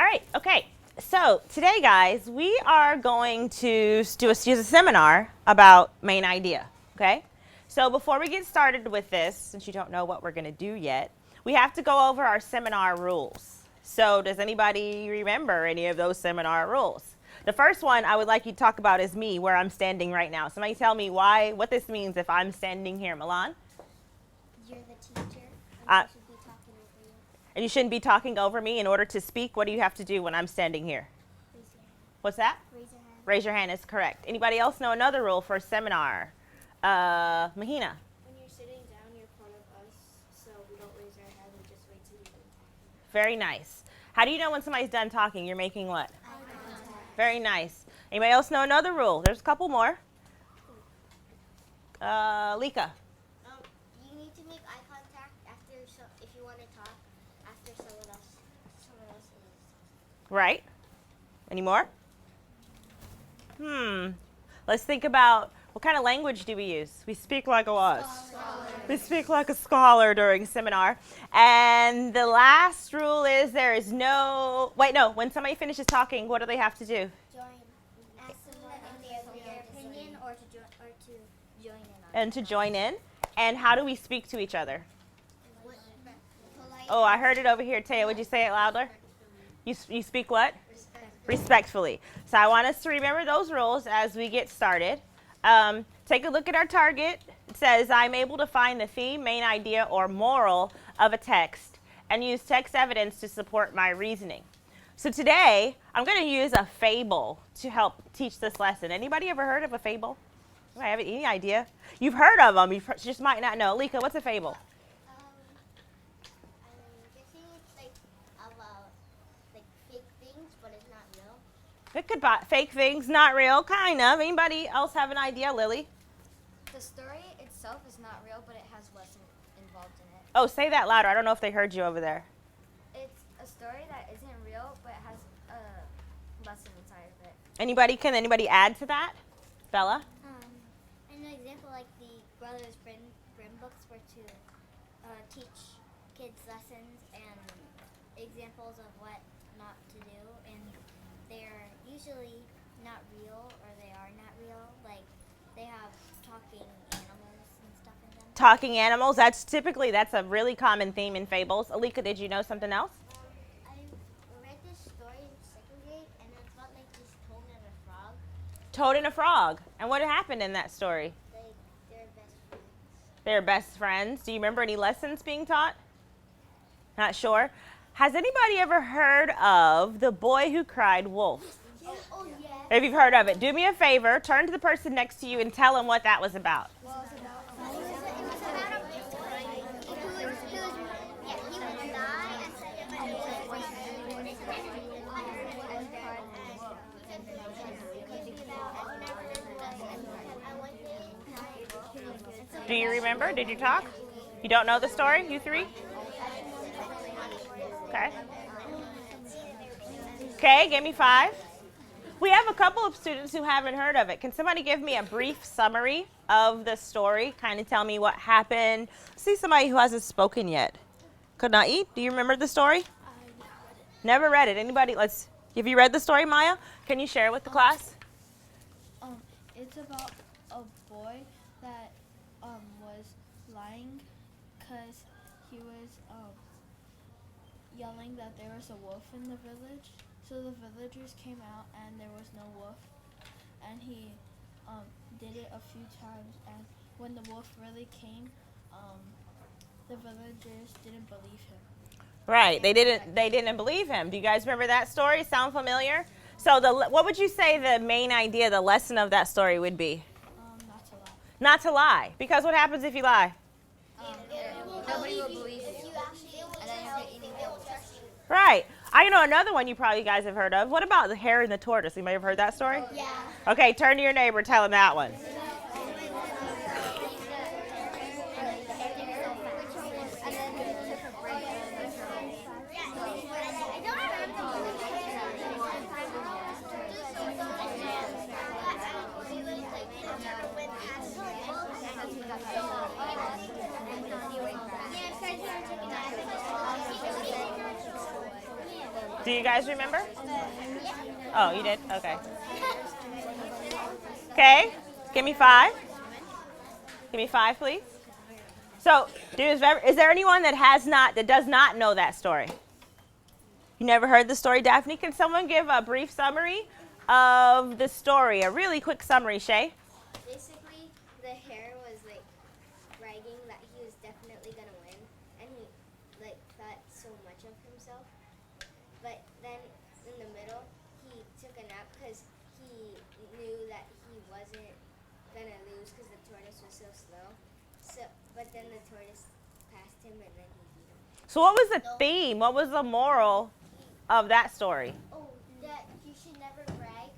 right, okay. So today, guys, we are going to use a seminar about main idea, okay? So before we get started with this, since you don't know what we're going to do yet, we have to go over our seminar rules. So does anybody remember any of those seminar rules? The first one I would like you to talk about is me, where I'm standing right now. Somebody tell me what this means if I'm standing here. Milan? You're the teacher, and I should be talking over you. And you shouldn't be talking over me. In order to speak, what do you have to do when I'm standing here? Raise your hand. What's that? Raise your hand. Raise your hand is correct. Anybody else know another rule for a seminar? Mahina? When you're sitting down, you're part of us, so we don't raise our hand, we just wait till you're done talking. Very nice. How do you know when somebody's done talking? You're making what? Eye contact. Very nice. Anybody else know another rule? There's a couple more. Lika? You need to make eye contact if you want to talk after someone else is. Right. Any more? Let's think about what kind of language do we use? We speak like a what? We speak like a scholar during seminar. And the last rule is there is no, when somebody finishes talking, what do they have to do? Join. Ask someone if their opinion or to join in on it. And to join in. And how do we speak to each other? Polite. Oh, I heard it over here. Taya, would you say it louder? You speak what? Respectfully. So I want us to remember those rules as we get started. Take a look at our target. It says, I'm able to find the theme, main idea, or moral of a text and use text evidence to support my reasoning. So today, I'm going to use a fable to help teach this lesson. Anybody ever heard of a fable? Anybody have any idea? You've heard of them. You just might not know. Lika, what's a fable? I'm guessing it's like about fake things, but it's not real. It could be fake things, not real, kind of. Anybody else have an idea, Lily? The story itself is not real, but it has lesson involved in it. Oh, say that louder. I don't know if they heard you over there. It's a story that isn't real, but it has a lesson inside of it. Can anybody add to that? Bella? An example like the Brothers Grimm books were to teach kids lessons and examples of what not to do, and they're usually not real, or they are not real. Like they have talking animals and stuff in them. Talking animals. That's a really common theme in fables. Alika, did you know something else? I read this story in second grade, and it's about like this toad and a frog. Toad and a frog. And what happened in that story? They're best friends. They're best friends. Do you remember any lessons being taught? Not sure. Has anybody ever heard of The Boy Who Cried Wolf? Oh yeah. If you've heard of it, do me a favor, turn to the person next to you and tell them what that was about. Do you remember? Did you talk? You don't know the story, you three? Okay. Okay, give me 5. We have a couple of students who haven't heard of it. Can somebody give me a brief summary of the story? Kind of tell me what happened. See somebody who hasn't spoken yet. Could not eat. Do you remember the story? Never read it. Anybody? Have you read the story, Maya? Can you share it with the class? It's about a boy that was lying because he was yelling that there was a wolf in the village. So the villagers came out and there was no wolf, and he did it a few times, and when the wolf really came, the villagers didn't believe him. Right. They didn't believe him. Do you guys remember that story? Sound familiar? So what would you say the main idea, the lesson of that story would be? Not to lie. Not to lie. Because what happens if you lie? Nobody will believe you. And then they will trust you. Right. I know another one you probably guys have heard of. What about the hare and the tortoise? Anybody ever heard that story? Yeah. Okay, turn to your neighbor, tell him that one. Do you guys remember? Oh, you did? Okay. Okay. Give me 5. Give me 5, please. So, is there anyone that does not know that story? You never heard the story, Daphne? Can someone give a brief summary of the story? A really quick summary, Shay. Basically, the hare was like bragging that he was definitely gonna win, and he like thought so much of himself. But then in the middle, he took a nap because he knew that he wasn't gonna lose because the tortoise was so slow. But then the tortoise passed him, and then he beat him. So what was the theme? What was the moral of that story? Oh, that you should never brag.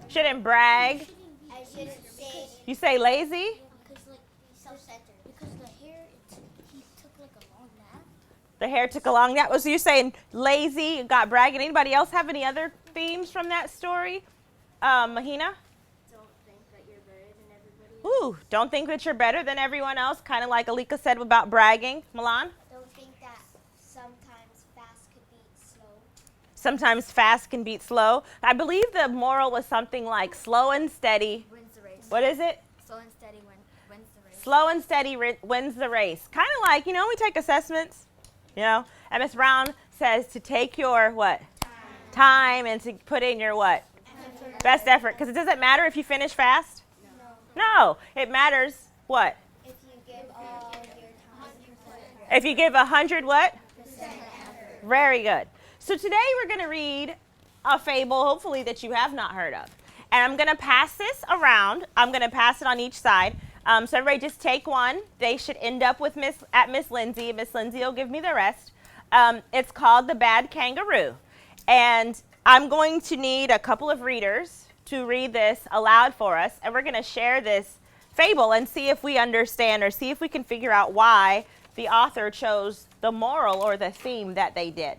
Shouldn't brag. I shouldn't say. You say lazy? Because like self-centered. Because the hare, he took like a long nap. The hare took a long nap. So you're saying lazy, got bragging. Anybody else have any other themes from that story? Mahina? Don't think that you're better than everybody. Ooh, don't think that you're better than everyone else. Kind of like Alika said about bragging. Milan? Don't think that sometimes fast could be slow. Sometimes fast can beat slow. I believe the moral was something like slow and steady. Wins the race. What is it? Slow and steady wins the race. Slow and steady wins the race. Kind of like, we take assessments, and Miss Brown says to take your what? Time and to put in your what? Best effort. Because it doesn't matter if you finish fast. No, it matters what? If you give all your time. If you give 100 what? Very good. So today we're going to read a fable, hopefully, that you have not heard of. And I'm going to pass this around. I'm going to pass it on each side. So everybody just take one. They should end up with Miss Lindsay. Miss Lindsay will give me the rest. It's called The Bad Kangaroo. And I'm going to need a couple of readers to read this aloud for us. And we're going to share this fable and see if we understand or see if we can figure out why the author chose the moral or the theme that they did.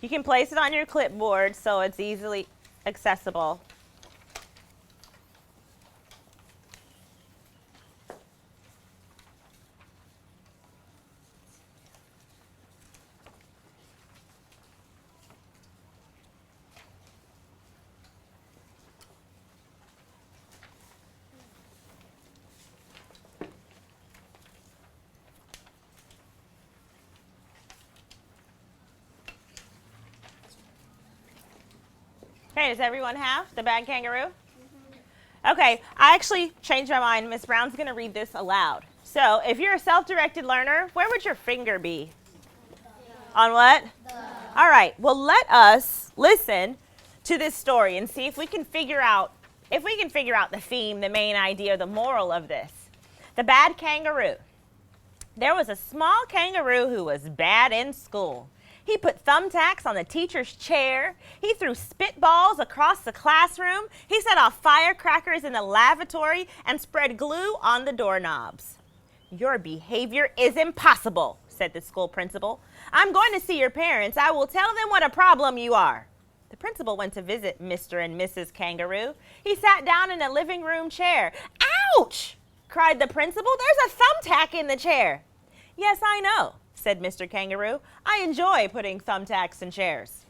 You can place it on your clipboard so it's easily accessible. Okay, does everyone have The Bad Kangaroo? Okay, I actually changed my mind. Miss Brown's going to read this aloud. So if you're a self-directed learner, where would your finger be? On what? All right, well, let us listen to this story and see if we can figure out the theme, the main idea, the moral of this. The Bad Kangaroo. There was a small kangaroo who was bad in school. He put thumbtacks on the teacher's chair. He threw spitballs across the classroom. He set off firecrackers in the lavatory and spread glue on the doorknobs. Your behavior is impossible, said the school principal. I'm going to see your parents. I will tell them what a problem you are. The principal went to visit Mr. and Mrs. Kangaroo. He sat down in a living room chair. Ouch! Cried the principal. There's a thumbtack in the chair. Yes, I know, said Mr. Kangaroo. I enjoy putting thumbtacks in chairs.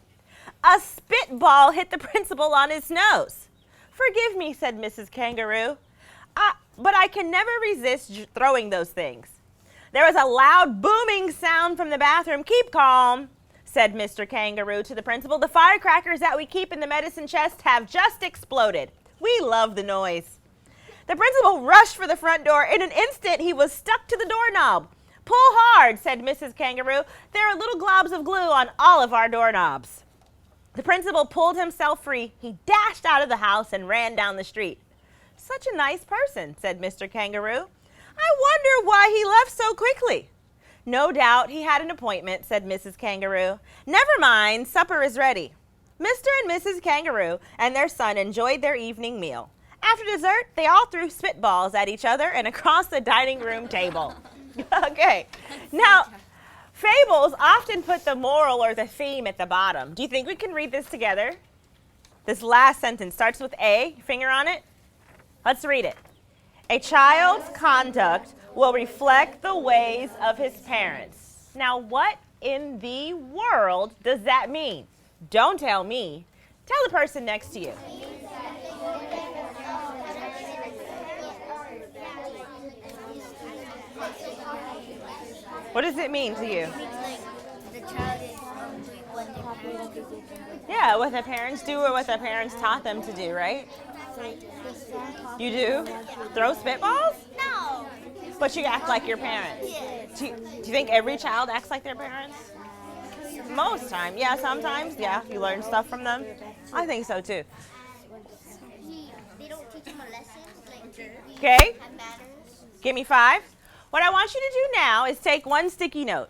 A spitball hit the principal on his nose. Forgive me, said Mrs. Kangaroo, but I can never resist throwing those things. There was a loud booming sound from the bathroom. Keep calm, said Mr. Kangaroo to the principal. The firecrackers that we keep in the medicine chest have just exploded. We love the noise. The principal rushed for the front door. In an instant, he was stuck to the doorknob. Pull hard, said Mrs. Kangaroo. There are little globs of glue on all of our doorknobs. The principal pulled himself free. He dashed out of the house and ran down the street. Such a nice person, said Mr. Kangaroo. I wonder why he left so quickly. No doubt he had an appointment, said Mrs. Kangaroo. Never mind, supper is ready. Mr. and Mrs. Kangaroo and their son enjoyed their evening meal. After dessert, they all threw spitballs at each other and across the dining room table. Okay, now, fables often put the moral or the theme at the bottom. Do you think we can read this together? This last sentence starts with A. Finger on it. Let's read it. A child's conduct will reflect the ways of his parents. Now, what in the world does that mean? Don't tell me. Tell the person next to you. What does it mean to you? The child is what their parents do. Yeah, what their parents do or what their parents taught them to do, right? You do? Throw spitballs? No. But you act like your parents. Do you think every child acts like their parents? Most time. Yeah, sometimes. Yeah, you learn stuff from them. I think so too. They don't teach them a lesson, like Okay, have manners. give me 5. What I want you to do now is take one sticky note.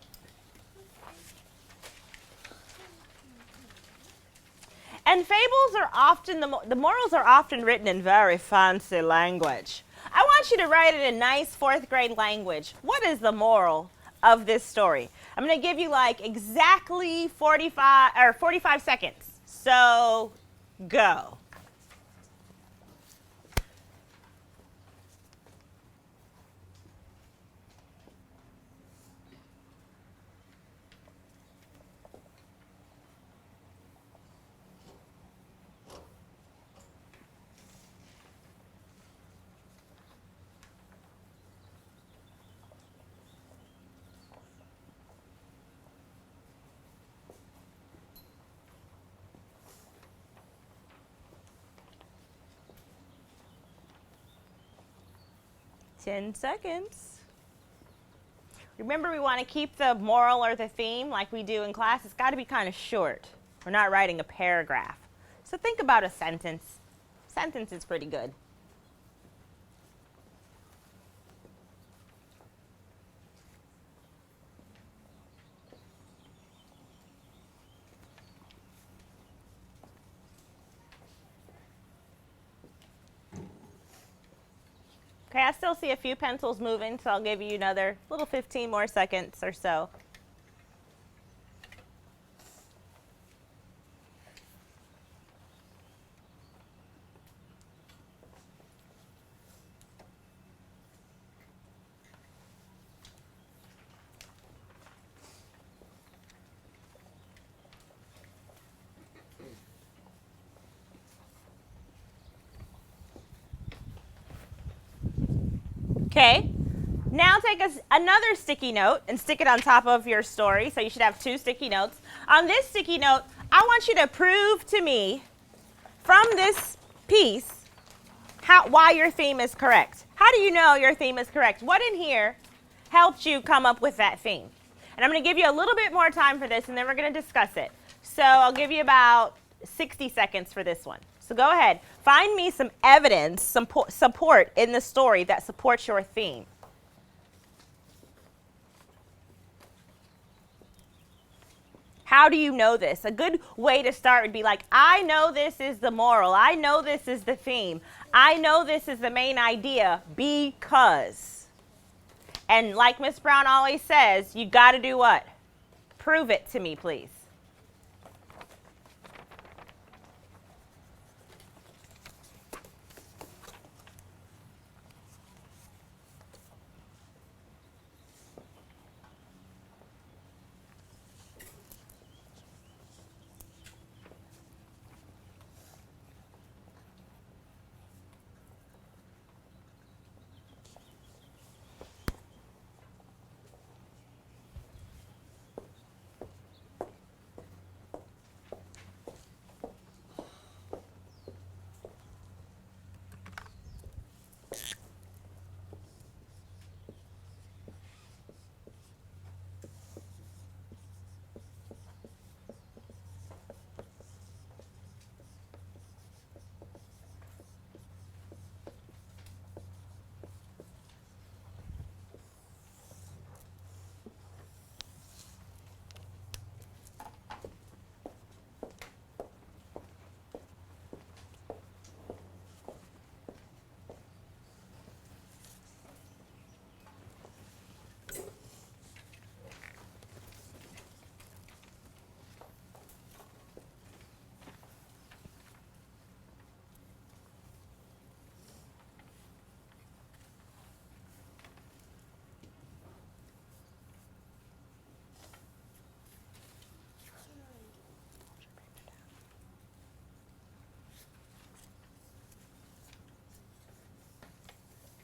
And fables are often, the morals are often written in very fancy language. I want you to write it in nice 4th grade language. What is the moral of this story? I'm going to give you like exactly 45 seconds. So, go. Ten seconds. Remember, we want to keep the moral or the theme like we do in class. It's got to be kind of short. We're not writing a paragraph. So think about a sentence. Sentence is pretty good. Okay, I still see a few pencils moving, so I'll give you another little 15 more seconds or so. Okay, now take another sticky note and stick it on top of your story. So you should have 2 sticky notes. On this sticky note, I want you to prove to me from this piece why your theme is correct. How do you know your theme is correct? What in here helped you come up with that theme? And I'm going to give you a little bit more time for this, and then we're going to discuss it. So I'll give you about 60 seconds for this one. So go ahead. Find me some evidence, some support in the story that supports your theme. How do you know this? A good way to start would be like, I know this is the moral. I know this is the theme. I know this is the main idea because. And like Miss Brown always says, you got to do what? Prove it to me, please.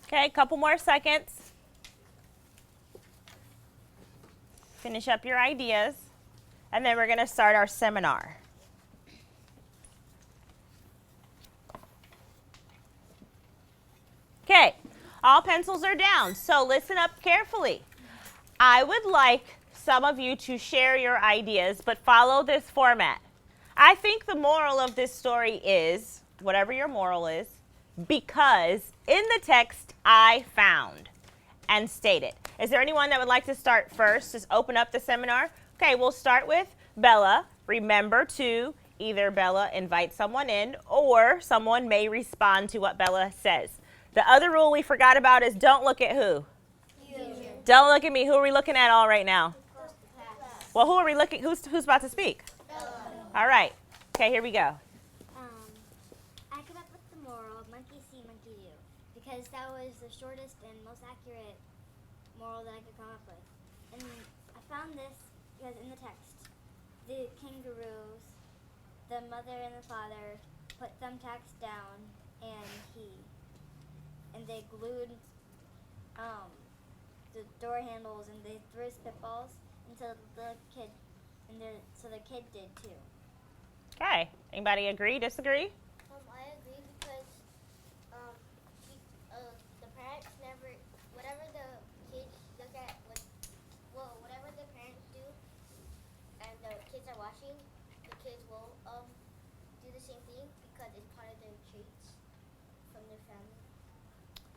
Okay, a couple more seconds. Finish up your ideas. And then we're going to start our seminar. Okay, all pencils are down, so listen up carefully. I would like some of you to share your ideas, but follow this format. I think the moral of this story is, whatever your moral is, because in the text I found and stated. Is there anyone that would like to start first? Just open up the seminar. Okay, we'll start with Bella. Remember to either Bella invite someone in or someone may respond to what Bella says. The other rule we forgot about is don't look at who? You. Don't look at me. Who are we looking at all right now? Well, who are we looking? Who's about to speak? Bella. All right. Okay, here we go. I came up with the moral, monkey see, monkey do, because that was the shortest and most accurate moral that I could come up with. And I found this because in the text, the kangaroos, the mother and the father put thumbtacks down, and they glued the door handles, and they threw spitballs, and so the kid did too. Okay. Anybody agree, disagree? I agree because the parents never, whatever the kids look at, whatever the parents do, and the kids are watching, the kids will do the same thing because it's part of their traits from their family.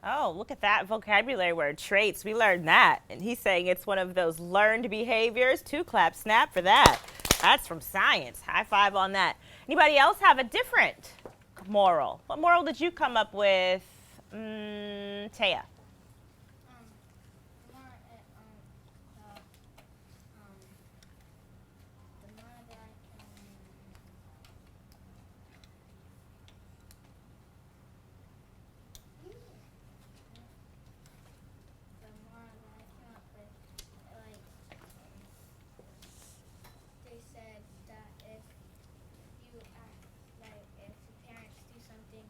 Oh, look at that vocabulary word, traits. We learned that. And he's saying it's one of those learned behaviors. 2 clap snap for that. That's from science. High five on that. Anybody else have a different moral? What moral did you come up with, Taya? They said that if you act like if the parents do something,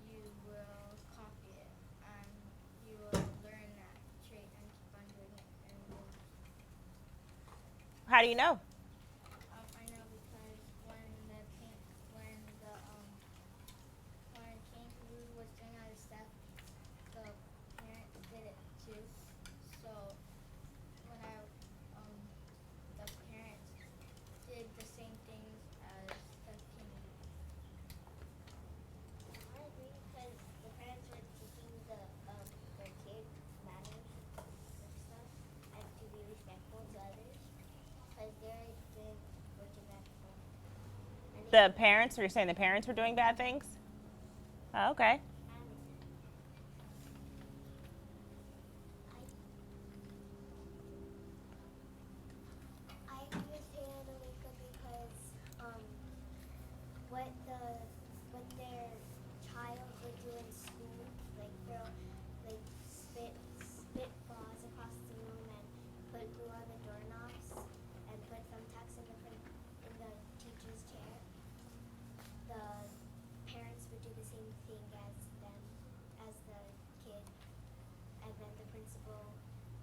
you will copy it and you will learn that trait and keep on doing it. And How do you know? I know because when kangaroo was doing all this stuff, the parents did it too. So when the parents did the same things as the kangaroo. I agree because the parents were teaching their kids manners and stuff and to be respectful to others because they're doing working at home. The parents, or you're saying the parents were doing bad things? Oh, okay. I agree with Taylor and Alika because what their child would do in school, like throw like spitballs across the room and put glue on the doorknobs and put thumbtacks in the teacher's chair. The parents would do the same thing as the kid, and then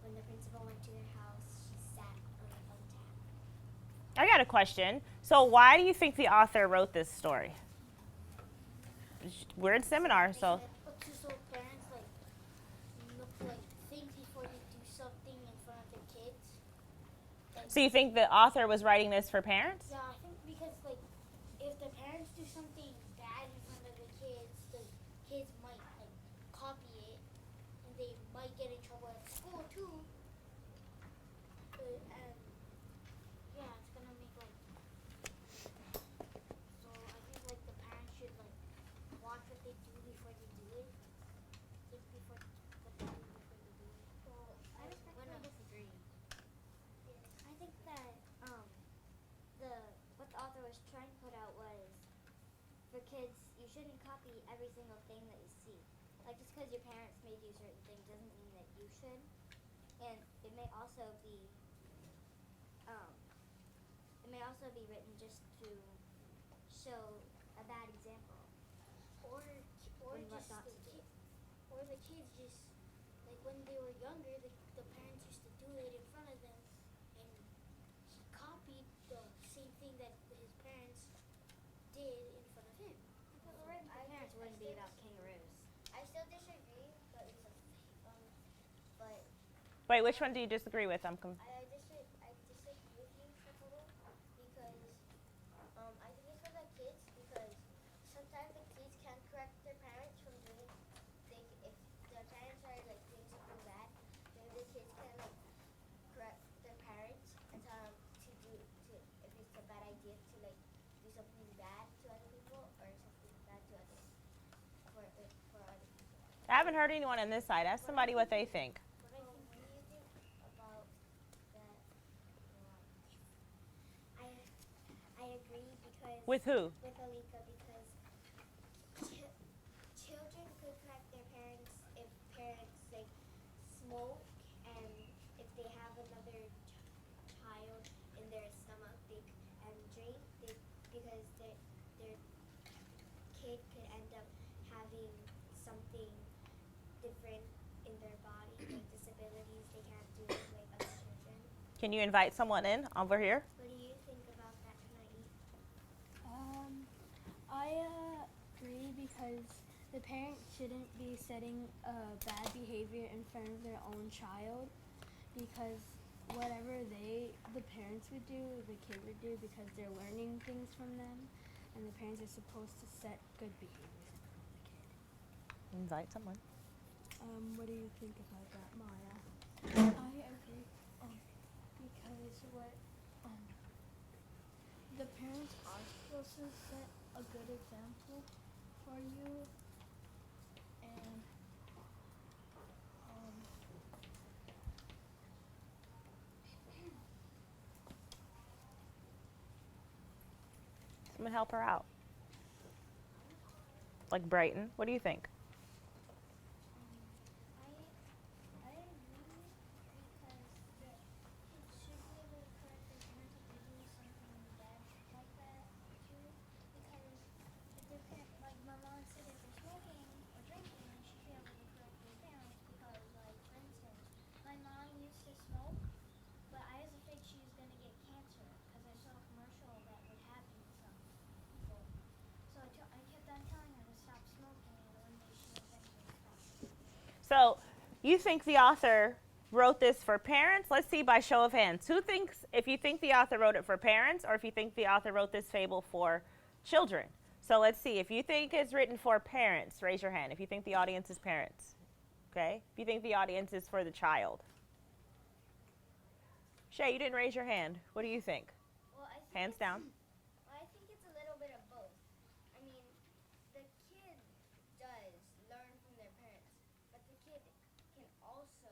when the principal went to their house, she sat on a thumbtack. I got a question. So why do you think the author wrote this story? We're in seminar, so. So parents think before they do something in front of their kids. So you think the author was writing this for parents? Yeah, I think because if the parents do something bad in front of the kids might copy it, and they might get in trouble at school too. And yeah, it's gonna make so I think the parents should watch what they do before they do it. Think before what they do before they do it. Well, I disagree. I think that what the author was trying to put out was for kids, you shouldn't copy every single thing that you see. Like just because your parents may do certain things doesn't mean that you should. And it may also be written just to show a bad example. Or the kids just like when they were younger, the parents used to do it in front of them, and he copied the same thing that his parents did in front of him. Parents wouldn't be about kangaroos. I still disagree, but but Wait, which one do you disagree with? I disagree with you, Shakolo, because I think it's for the kids because sometimes the kids can't correct their parents from doing things. If their parents are like doing something bad, maybe the kids can like correct their parents and tell them if it's a bad idea to like do something bad to other people or something bad to other for other people. I haven't heard anyone on this side. Ask somebody what they think. What do you think about that? I agree because With who? with Alika because children could correct their parents if parents like smoke and if they have another child in their stomach and drink because their kid could end up having something different in their body like disabilities they can't do like other children. Can you invite someone in over here? What do you think about that, Kanai? I agree because the parent shouldn't be setting bad behavior in front of their own child because whatever the parents would do, the kid would do because they're learning things from them, and the parents are supposed to set good behaviors in front of the kid. Invite someone. What do you think about that, Maya? I agree because the parents are supposed to set a good example for you, and Someone help her out. Like Brighton. What do you think? I agree because the kids should be able to correct their parents if they do something bad like that too. Because if their parent, like my mom said, if they're smoking or drinking, they should be able to correct their parents. Because, like for instance, my mom used to smoke, but I was afraid she was gonna get cancer because I saw a commercial that would happen to some people. So I kept on telling her to stop smoking, and one day she eventually stopped. So, you think the author wrote this for parents? Let's see by show of hands. Who thinks, if you think the author wrote it for parents or if you think the author wrote this fable for children? So let's see. If you think it's written for parents, raise your hand. If you think the audience is parents. Okay? If you think the audience is for the child. Shay, you didn't raise your hand. What do you think? Well, I think Hands down. Well, I think it's a little bit of both. I mean, the kid does learn from their parents, but the kid can also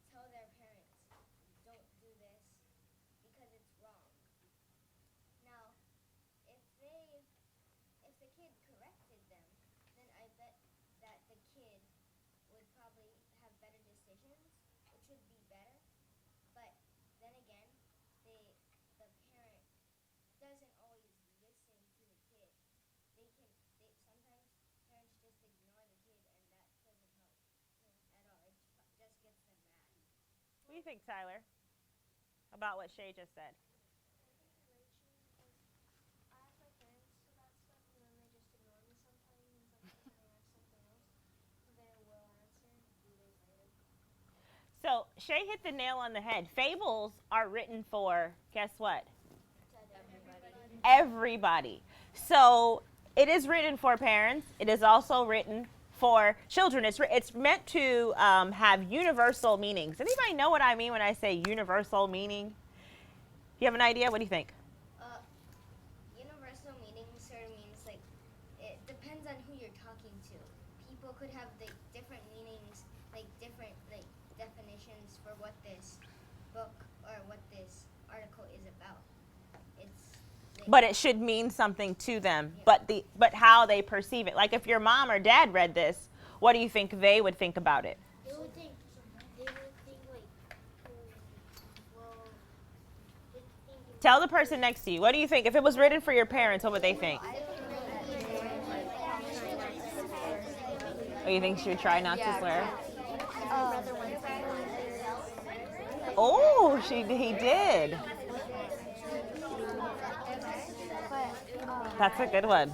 tell their parents, don't do this because it's wrong. Now, if the kid corrected them, then I bet that the kid would probably have better decisions, which would be better. But then again, the parent doesn't always listen to the kid. Sometimes parents just ignore the kid, and that doesn't help at all. It just gets them mad. What do you think, Tyler? About what Shay just said. I ask my parents about stuff and then they just ignore me sometimes and sometimes when I ask something else, they will answer 2 days later. So, Shay hit the nail on the head. Fables are written for, guess what? Everybody. So, it is written for parents. It is also written for children. It's meant to have universal meanings. Anybody know what I mean when I say universal meaning? You have an idea? What do you think? Universal meaning sort of means like it depends on who you're talking to. People could have like different meanings, like different like definitions for what this book or what this article is about. It's like, But it should mean something to them. Yeah. But how they perceive it. Like if your mom or dad read this, what do you think they would think about it? They would think like, well, they think Tell the person next to you. What do you think? If it was written for your parents, what would they think? Or you think she would try not to swear? Oh, he did. That's a good one.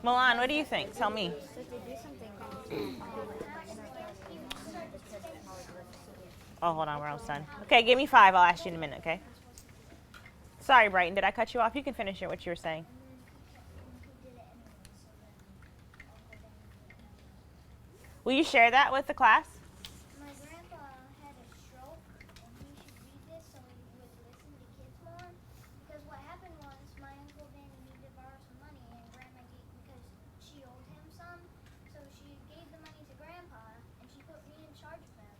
Milan, what do you think? Tell me. Oh, hold on, we're almost done. Okay, give me 5. I'll ask you in a minute, okay? Sorry, Brighton, did I cut you off? You can finish it, what you were saying. Will you share that with the class? My grandpa had a stroke, and he should read this so he would listen to kids more. Because what happened was my Uncle Danny needed to borrow some money, and Grandma because she owed him some, so she gave the money to Grandpa, and she put me in charge of him.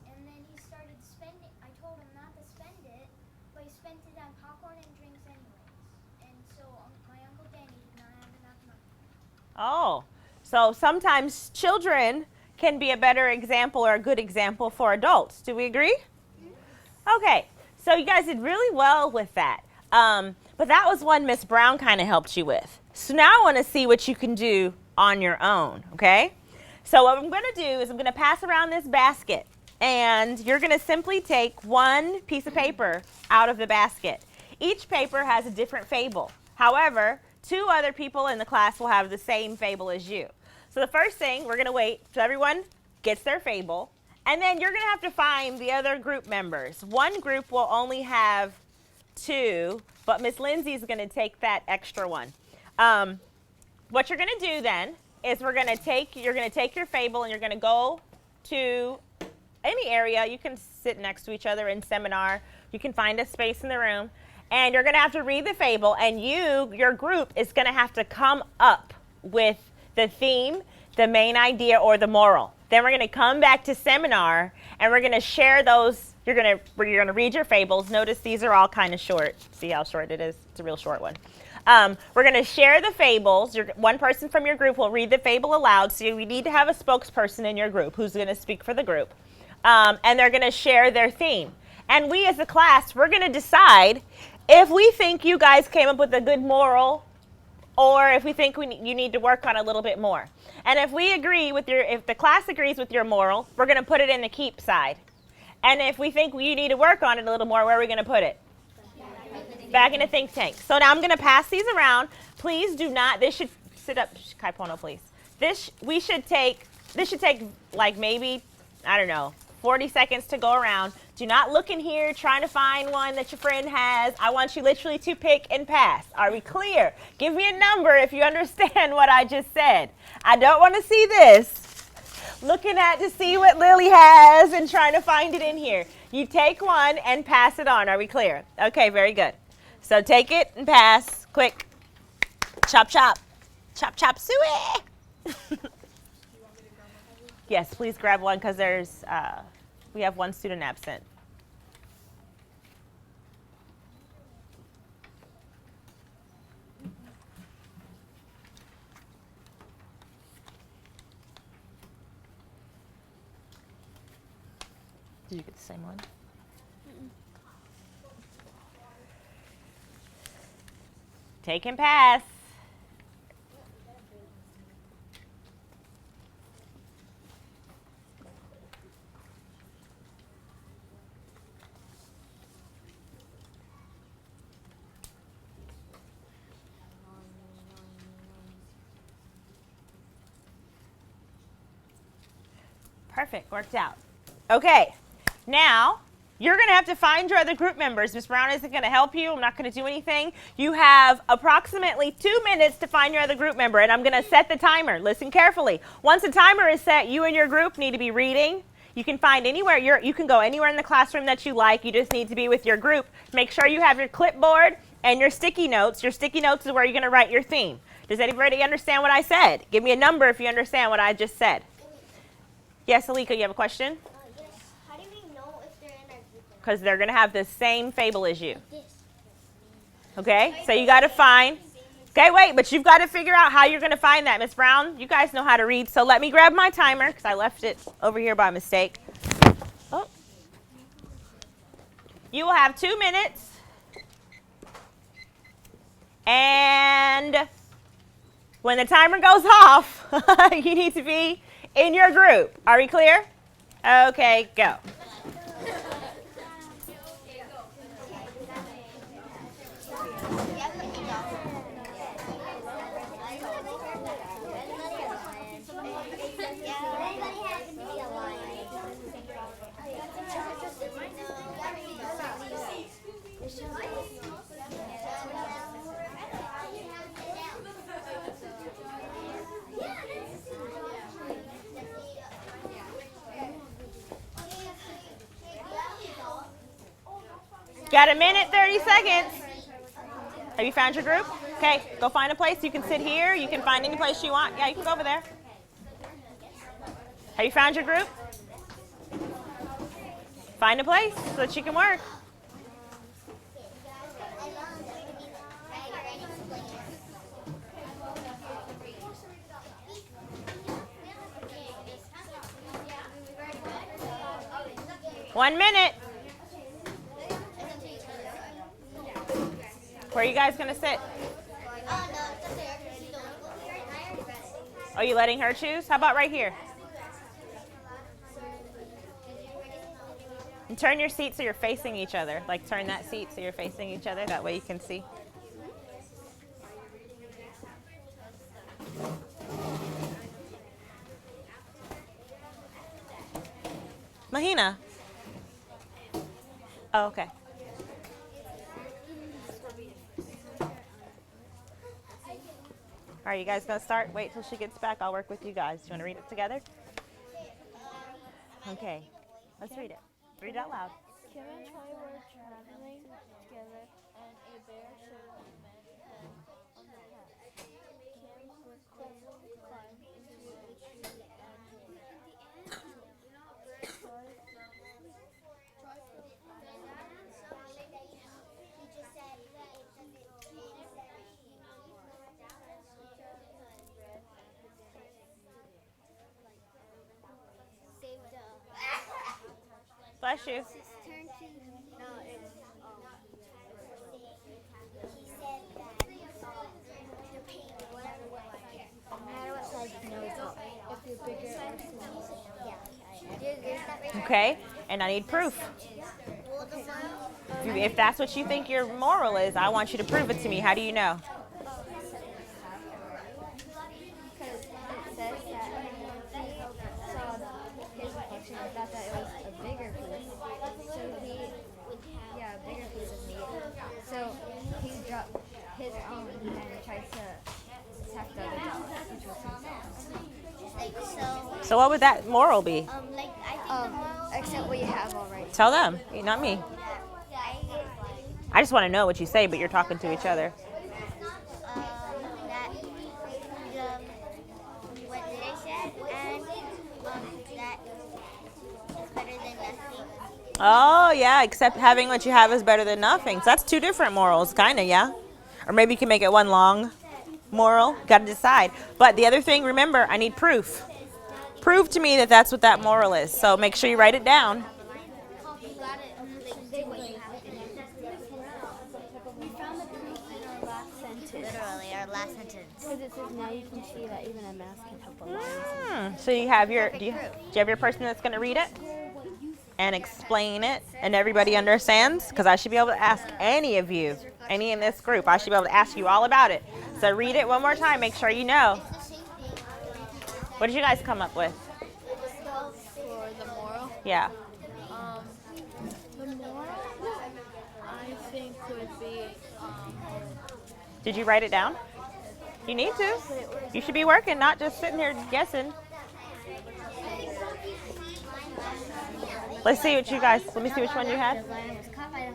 And then he started spending. I told him not to spend it, but he spent it on popcorn and drinks anyways. And so my Uncle Danny did not have enough money. Oh, so sometimes children can be a better example or a good example for adults. Do we agree? Okay, so you guys did really well with that. But that was one Miss Brown kind of helped you with. So now I want to see what you can do on your own, okay? So what I'm going to do is I'm going to pass around this basket, and you're going to simply take one piece of paper out of the basket. Each paper has a different fable. However, 2 other people in the class will have the same fable as you. So the first thing, we're going to wait till everyone gets their fable, and then you're going to have to find the other group members. One group will only have 2, but Miss Lindsay's going to take that extra one. What you're going to do then is you're going to take your fable and you're going to go to any area. You can sit next to each other in seminar. You can find a space in the room. And you're going to have to read the fable, and your group is going to have to come up with the theme, the main idea, or the moral. Then we're going to come back to seminar, and we're going to share those. You're going to read your fables. Notice these are all kind of short. See how short it is? It's a real short one. We're going to share the fables. One person from your group will read the fable aloud, so we need to have a spokesperson in your group who's going to speak for the group. And they're going to share their theme. And we as a class, we're going to decide if we think you guys came up with a good moral, or if we think you need to work on a little bit more. And if we agree if the class agrees with your moral, we're going to put it in the keep side. And if we think you need to work on it a little more, where are we going to put it? Back in the think tank. So now I'm going to pass these around. Please do not, this should, sit up, Kaipono, please. This should take like maybe, I don't know, 40 seconds to go around. Do not look in here trying to find one that your friend has. I want you literally to pick and pass. Are we clear? Give me a number if you understand what I just said. I don't want to see this. Looking to see what Lily has and trying to find it in here. You take one and pass it on. Are we clear? Okay, very good. So take it and pass. Quick. Chop, chop. Chop, chop, suey. Yes, please grab one because we have one student absent. Did you get the same one? Take and pass. Perfect, worked out. Okay, now you're going to have to find your other group members. Ms. Brown isn't going to help you. I'm not going to do anything. You have approximately 2 minutes to find your other group member, and I'm going to set the timer. Listen carefully. Once the timer is set, you and your group need to be reading. You can find anywhere. You can go anywhere in the classroom that you like. You just need to be with your group. Make sure you have your clipboard and your sticky notes. Your sticky notes is where you're going to write your theme. Does anybody understand what I said? Give me a number if you understand what I just said. Yes, Alika, you have a question? Yes. How do we know if they're in our group? Because they're going to have the same fable as you. Okay? So you got to find. Okay, wait, but you've got to figure out how you're going to find that. Miss Brown, you guys know how to read, so let me grab my timer because I left it over here by mistake. Oh. You will have 2 minutes. And when the timer goes off, you need to be in your group. Are we clear? Okay, go. Got a minute, 30 seconds. Have you found your group? Okay, go find a place. You can sit here. You can find any place you want. Yeah, you can go over there. Have you found your group? Find a place so that you can work. One minute. Where are you guys going to sit? Are you letting her choose? How about right here? And turn your seat so you're facing each other. Like turn that seat so you're facing each other. That way you can see. Mahina. Oh, okay. All right, you guys gonna start? Wait till she gets back. I'll work with you guys. Do you want to read it together? Okay, let's read it. Read it out loud. Kim and Troy were traveling together, and a bear showed the men head on the path. Kim quickly climbed into a tree and hid. Bless you. Turn to no, it was he said that the pain, whatever way I care. No matter what size you know it's all. If you're bigger or smaller. Yeah. Do you agree with that, Rachel? Okay, and I need proof. Well, the one If that's what you think your moral is, I want you to prove it to me. How do you know? Because it says that he saw his reflection and thought that it was a bigger piece. So he would have a bigger piece of meat. So he dropped his own and tried to attack the other dog, which was himself. like so. So what would that moral be? Like I think the moral. Accept what you have already. Tell them, not me. I just want to know what you say, but you're talking to each other. That what they said and that is better than nothing. Oh, yeah, except having what you have is better than nothing. So that's two different morals, kind of, yeah? Or maybe you can make it one long moral. Got to decide. But the other thing, remember, I need proof. Prove to me that that's what that moral is. So make sure you write it down. You got it. Like, do what you have to. We found the proof in our last sentence. Literally, our last sentence. Because it says now you can see that even a mouse can help a lion. So you have your, do you have your person that's going to read it and explain it and everybody understands? Because I should be able to ask any of you, any in this group, I should be able to ask you all about it. So read it one more time, make sure you know. What did you guys come up with? For the moral, Yeah. the moral, I think would be, Did you write it down? You need to. You should be working, not just sitting here guessing. Let's see what you guys, let me see which one you had.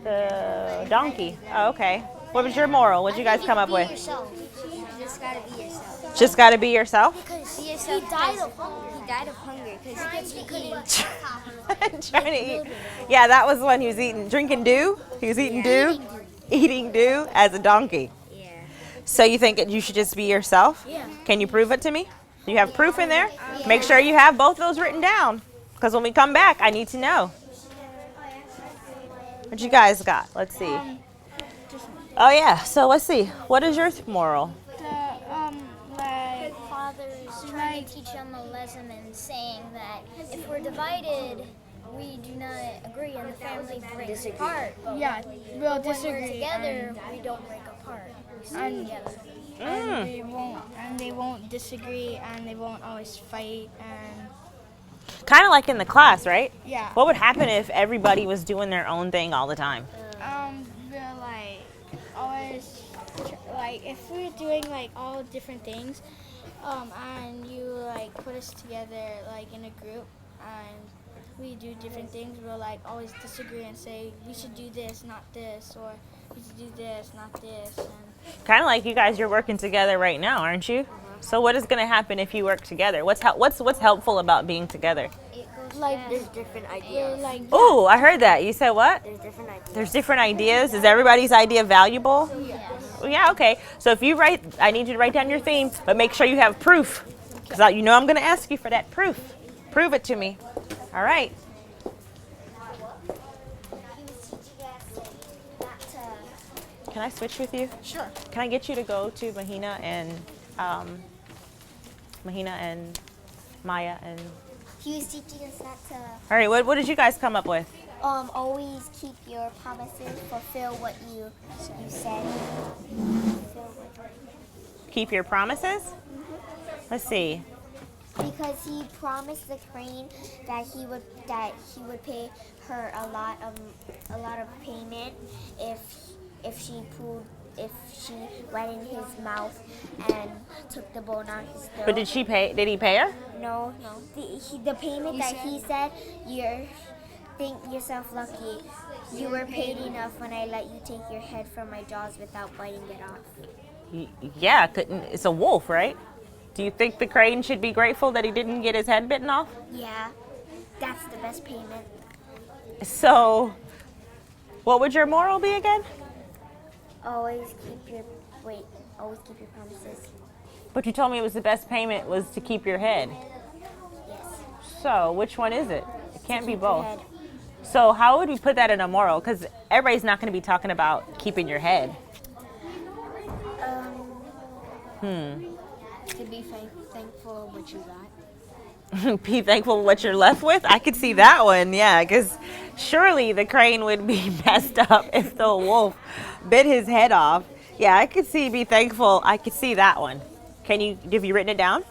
The donkey. Oh, okay. What was your moral? What did you guys come up with? You just gotta be yourself. Just got to be yourself? Because he died of hunger. He died of hunger because he couldn't eat. Trying to eat. Yeah, that was when he was eating, drinking dew. He was eating dew, eating dew as a donkey. Yeah. So you think that you should just be yourself? Yeah. Can you prove it to me? Do you have proof in there? Make sure you have both those written down. Because when we come back, I need to know. What you guys got? Let's see. Oh yeah, so let's see. What is your moral? Like father's trying to teach them a lesson and saying that if we're divided, we do not agree and the family breaks apart. But Yeah, we'll when we're disagree. together, we don't break apart. We stay And- together. And they won't disagree, and they won't always fight, and Kind of like in the class, right? yeah. What would happen if everybody was doing their own thing all the time? We're like always like if we're doing like all different things, and you like put us together like in a group, and we do different things. We'll like always disagree and say we should do this, not this, or we should do this, not this, and Kind of like you guys, you're working together right now, aren't you? So what is going to happen if you work together? What's helpful about being together? It goes like fast. There's different we're ideas. like Oh, I heard that. You said what? There's different ideas. There's different ideas. Is everybody's idea valuable? Well, yeah, okay. So if you write, I need you to write down your theme, but make sure you have proof. Because you know I'm going to ask you for that proof. Prove it to me. All right. He was teaching us not to. Can I switch with you? Sure. Can I get you to go to Mahina and Maya and? He was teaching us not to All right. What did you guys come up with? always keep your promises, fulfill what you said. Fulfill what- Keep your promises. Let's see. Because he promised the crane that he would pay her a lot of payment if she went in his mouth and took the bone out his throat. But did she pay? Did he pay her? No. The payment that he said, think yourself lucky. You were paid enough when I let you take your head from my jaws without biting it off. Yeah. It's a wolf, right? Do you think the crane should be grateful that he didn't get his head bitten off? Yeah, that's the best payment. So, what would your moral be again? Always keep your promises. But you told me it was the best payment was to keep your head. Yes. So, which one is it? It can't be Keep your both. head. So, how would we put that in a moral? Because everybody's not going to be talking about keeping your head. To be thankful what you got. Be thankful for what you're left with. I could see that one, yeah, because surely the crane would be messed up if the wolf bit his head off. Yeah, I could see be thankful. I could see that one. Have you written it down?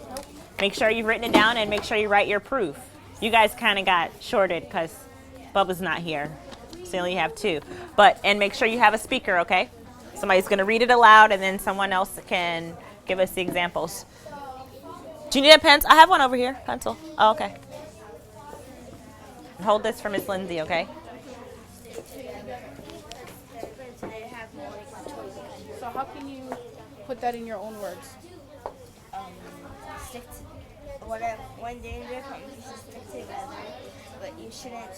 Nope. Make sure you've written it down and make sure you write your proof. You guys kind of got shorted because Bubba's not here, so you only have two. And make sure you have a speaker, okay? Somebody's going to read it aloud and then someone else can give us the examples. Do you need a pencil? I have one over here. Pencil. Oh, okay. Hold this for Miss Lindsay, okay? So how can you put that in your own words? Stick to whatever. When danger comes, you should stick together, but you shouldn't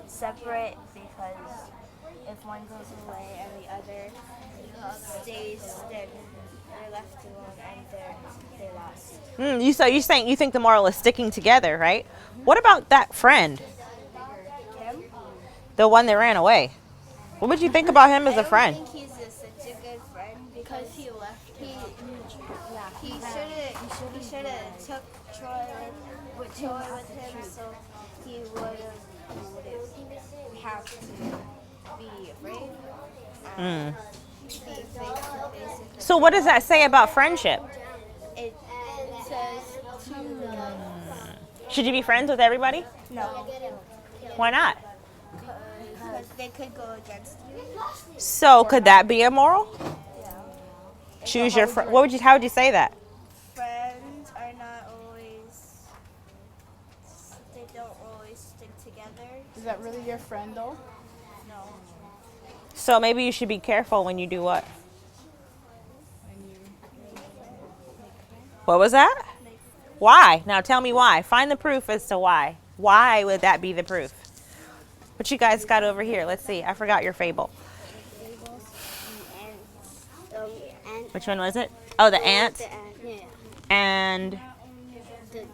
separate because if one goes away and the other stays, then they're left alone and they're lost. So you're saying you think the moral is sticking together, right? What about that friend? Him? The one that ran away. What would you think about him as a friend? I don't think he's such a good friend because he left. He should have took Troy with him, so he wouldn't have to be afraid. And be faithful, basically. So what does that say about friendship? It says to Should you be friends with everybody? no, Why not? because they could go against you. So could that be a moral? Choose your friend. How would you say that? Friends are not always. They don't always stick together. Is that really your friend though? No. So maybe you should be careful when you do what? What was that? Why? Now tell me why. Find the proof as to why. Why would that be the proof? What you guys got over here? Let's see. I forgot your fable. And Which one was it? Oh, the ant. The ant. Yeah. And, The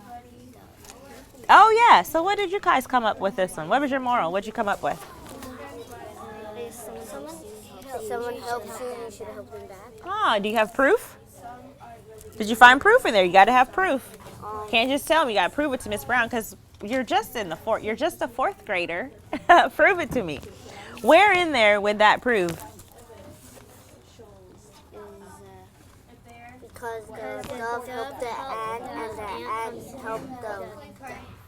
oh yeah, so what did you guys come up with this one? What was your moral? What did you come up with? someone helps you, you should help them back. Oh, do you have proof? Did you find proof in there? You got to have proof. Can't just tell me. You got to prove it to Miss Brown because you're just in the fourth. You're just a fourth grader. Prove it to me. Where in there would that prove? Because the dove helped the ant and the ant helped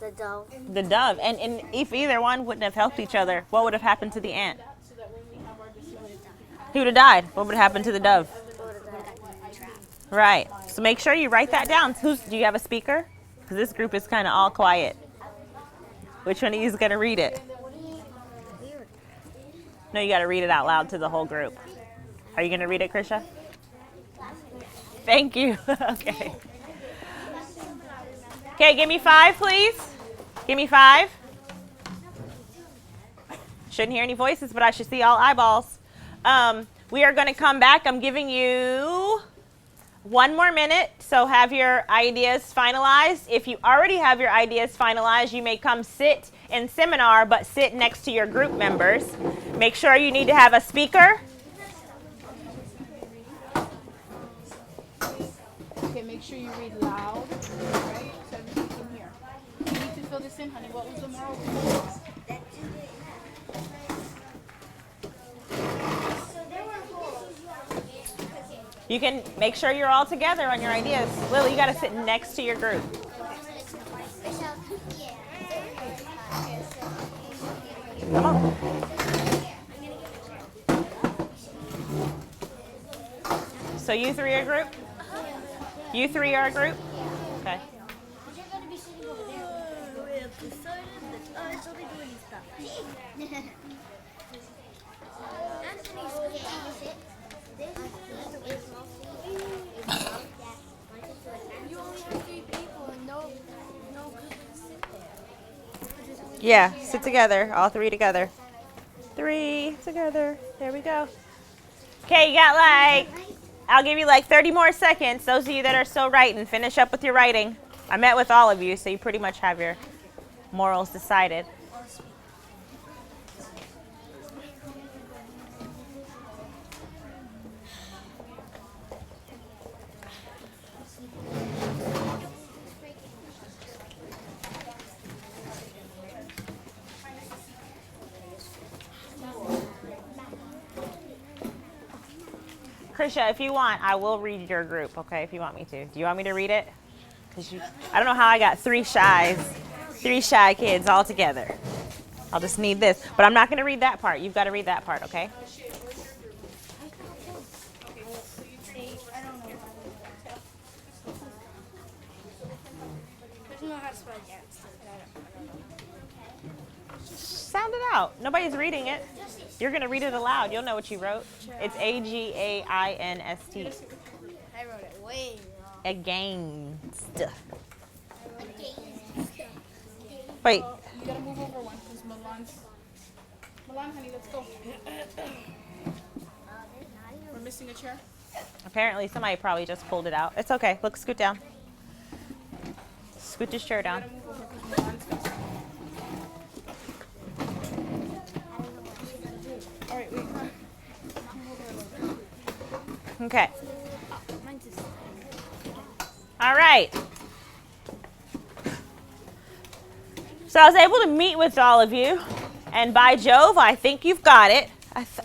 the dove. The dove. And if either one wouldn't have helped each other, what would have happened to the ant? He would have died. What would have happened to the dove? Right. So make sure you write that down. Do you have a speaker? Because this group is kind of all quiet. Which one of you is going to read it? No, you got to read it out loud to the whole group. Are you going to read it, Krisha? Thank you. Okay. Okay, give me 5, please. Give me 5. Shouldn't hear any voices, but I should see all eyeballs. We are going to come back. I'm giving you 1 more minute, so have your ideas finalized. If you already have your ideas finalized, you may come sit in seminar, but sit next to your group members. Make sure you need to have a speaker. Okay, make sure you read loud, right? So everybody can hear. You need to fill this in, honey. What was the moral? You can make sure you're all together on your ideas. Lily, you got to sit next to your group. Come on. So you 3 are a group? You 3 are a group? Okay. You're going to be sitting over there. We have decided that it's only doing stuff. Anthony's sit. You only have 3 people and no cousins sit there. Yeah, sit together, all 3 together. 3 together. There we go. Okay, you got I'll give you 30 more seconds. Those of you that are still writing, finish up with your writing. I met with all of you, so you pretty much have your morals decided. Krisha, if you want, I will read your group, okay, if you want me to. Do you want me to read it? I don't know how I got 3 shy kids all together. I'll just need this. But I'm not going to read that part. You've got to read that part, okay? Sound it out. Nobody's reading it. You're going to read it aloud. You'll know what you wrote. It's Against. I wrote it way wrong. Against. Wait. You gotta move over one because Milan, honey, let's go. We're missing a chair. Apparently somebody probably just pulled it out. It's okay. Look, scoot down. Scoot this chair down. Move over because Milan's got some. All right, wait. Okay. All right. So I was able to meet with all of you, and by Jove, I think you've got it.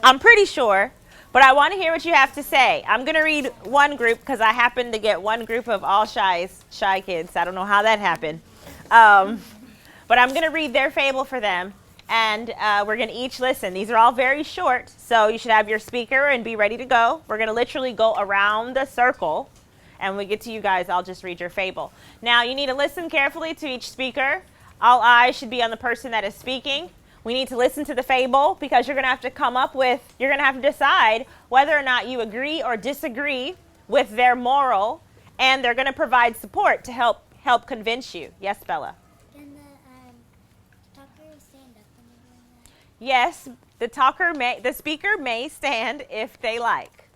I'm pretty sure, but I want to hear what you have to say. I'm going to read one group because I happened to get one group of all shy kids. I don't know how that happened. But I'm going to read their fable for them, and we're going to each listen. These are all very short, so you should have your speaker and be ready to go. We're going to literally go around the circle, and when we get to you guys, I'll just read your fable. Now, you need to listen carefully to each speaker. All eyes should be on the person that is speaking. We need to listen to the fable because you're going to have to you're going to have to decide whether or not you agree or disagree with their moral, and they're going to provide support to help convince you. Yes, Bella? Can the talker stand up when they're doing that? Yes, the speaker may stand if they like.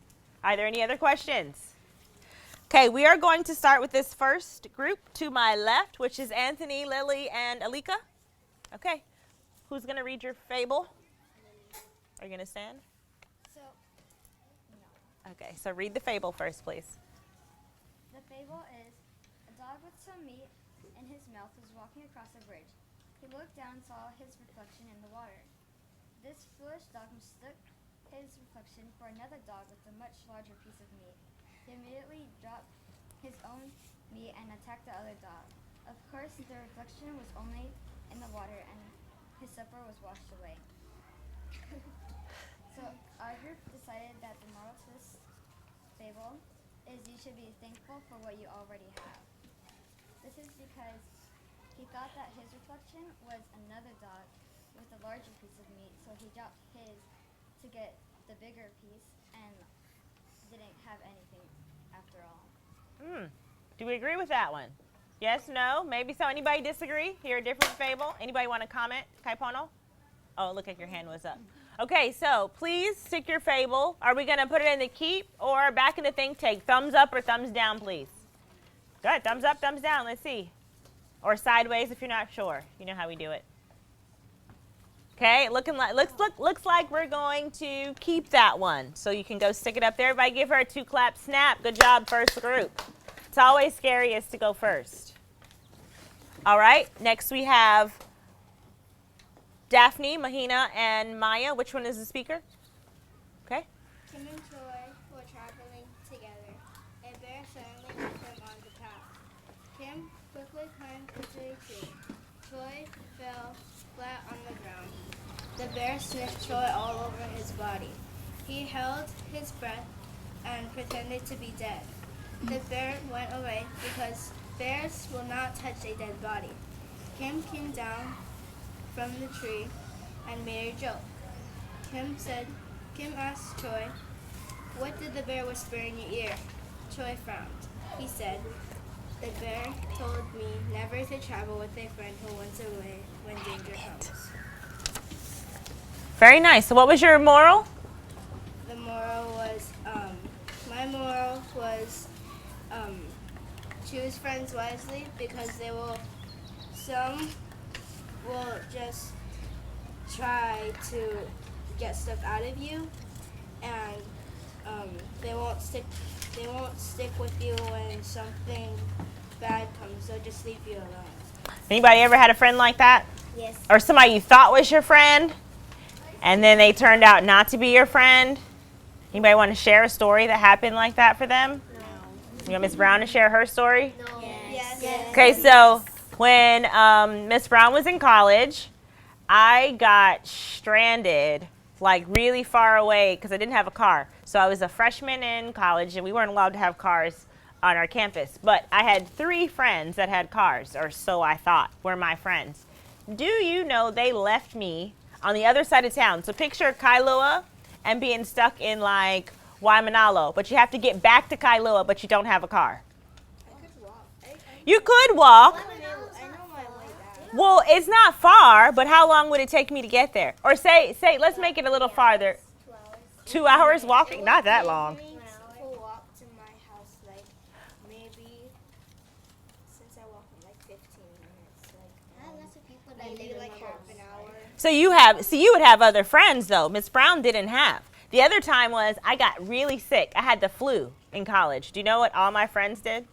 Are there any other questions? Okay, we are going to start with this first group to my left, which is Anthony, Lily, and Alika. Okay, who's going to read your fable? Are you going to stand? So, Okay, so read the fable first, please. the fable is a dog with some meat in his mouth was walking across a bridge. He looked down and saw his reflection in the water. This foolish dog mistook his reflection for another dog with a much larger piece of meat. He immediately dropped his own meat and attacked the other dog. Of course, the reflection was only in the water and his supper was washed away. So our group decided that the moral to this fable is you should be thankful for what you already have. This is because he thought that his reflection was another dog with a larger piece of meat, so he dropped his to get the bigger piece and didn't have anything after all. Do we agree with that one? Yes, no, maybe so. Anybody disagree? Hear a different fable? Anybody want to comment? Kaipono? Oh, look like your hand was up. Okay, so please stick your fable. Are we going to put it in the keep or back in the think tank? Thumbs up or thumbs down, please. Good. Thumbs up, thumbs down. Let's see. Or sideways if you're not sure. You know how we do it. Okay, looks like we're going to keep that one. So you can go stick it up there. Everybody give her a 2-clap snap. Good job, first group. It's always scariest to go first. All right, next we have Daphne, Mahina, and Maya. Which one is the speaker? Okay. Kim and Troy were traveling together. A bear suddenly met them on the path. Kim quickly climbed into a tree. Troy fell flat on the ground. The bear sniffed Troy all over his body. He held his breath and pretended to be dead. The bear went away because bears will not touch a dead body. Kim came down from the tree and made a joke. Kim asked Troy, "What did the bear whisper in your ear?" Troy frowned. He said, "The bear told me never to travel with a friend who runs away when danger comes." Very nice. So what was your moral? The moral was, my moral was, choose friends wisely because some will just try to get stuff out of you, and they won't stick with you when something bad comes. They'll just leave you alone. Anybody ever had a friend like that? Yes. Or somebody you thought was your friend, and then they turned out not to be your friend? Anybody want to share a story that happened like that for them? No. You want Miss Brown to share her story? No. Yes. Okay, so when Miss Brown was in college, I got stranded like really far away because I didn't have a car. So I was a freshman in college, and we weren't allowed to have cars on our campus. But I had 3 friends that had cars, or so I thought, were my friends. Do you know they left me on the other side of town? So picture Kailua and being stuck in like Waimanalo, but you have to get back to Kailua, but you don't have a car. I could walk. You could walk. I know my way back. Well, it's not far, but how long would it take me to get there? Or say, let's make it a little farther. 2 hours. 2 hours walking? Not that long. To walk to my house, like maybe since I walk in like 15 minutes, I have lots of people that maybe live like in my half house. an hour. So you would have other friends though. Miss Brown didn't have. The other time was I got really sick. I had the flu in college. Do you know what all my friends did?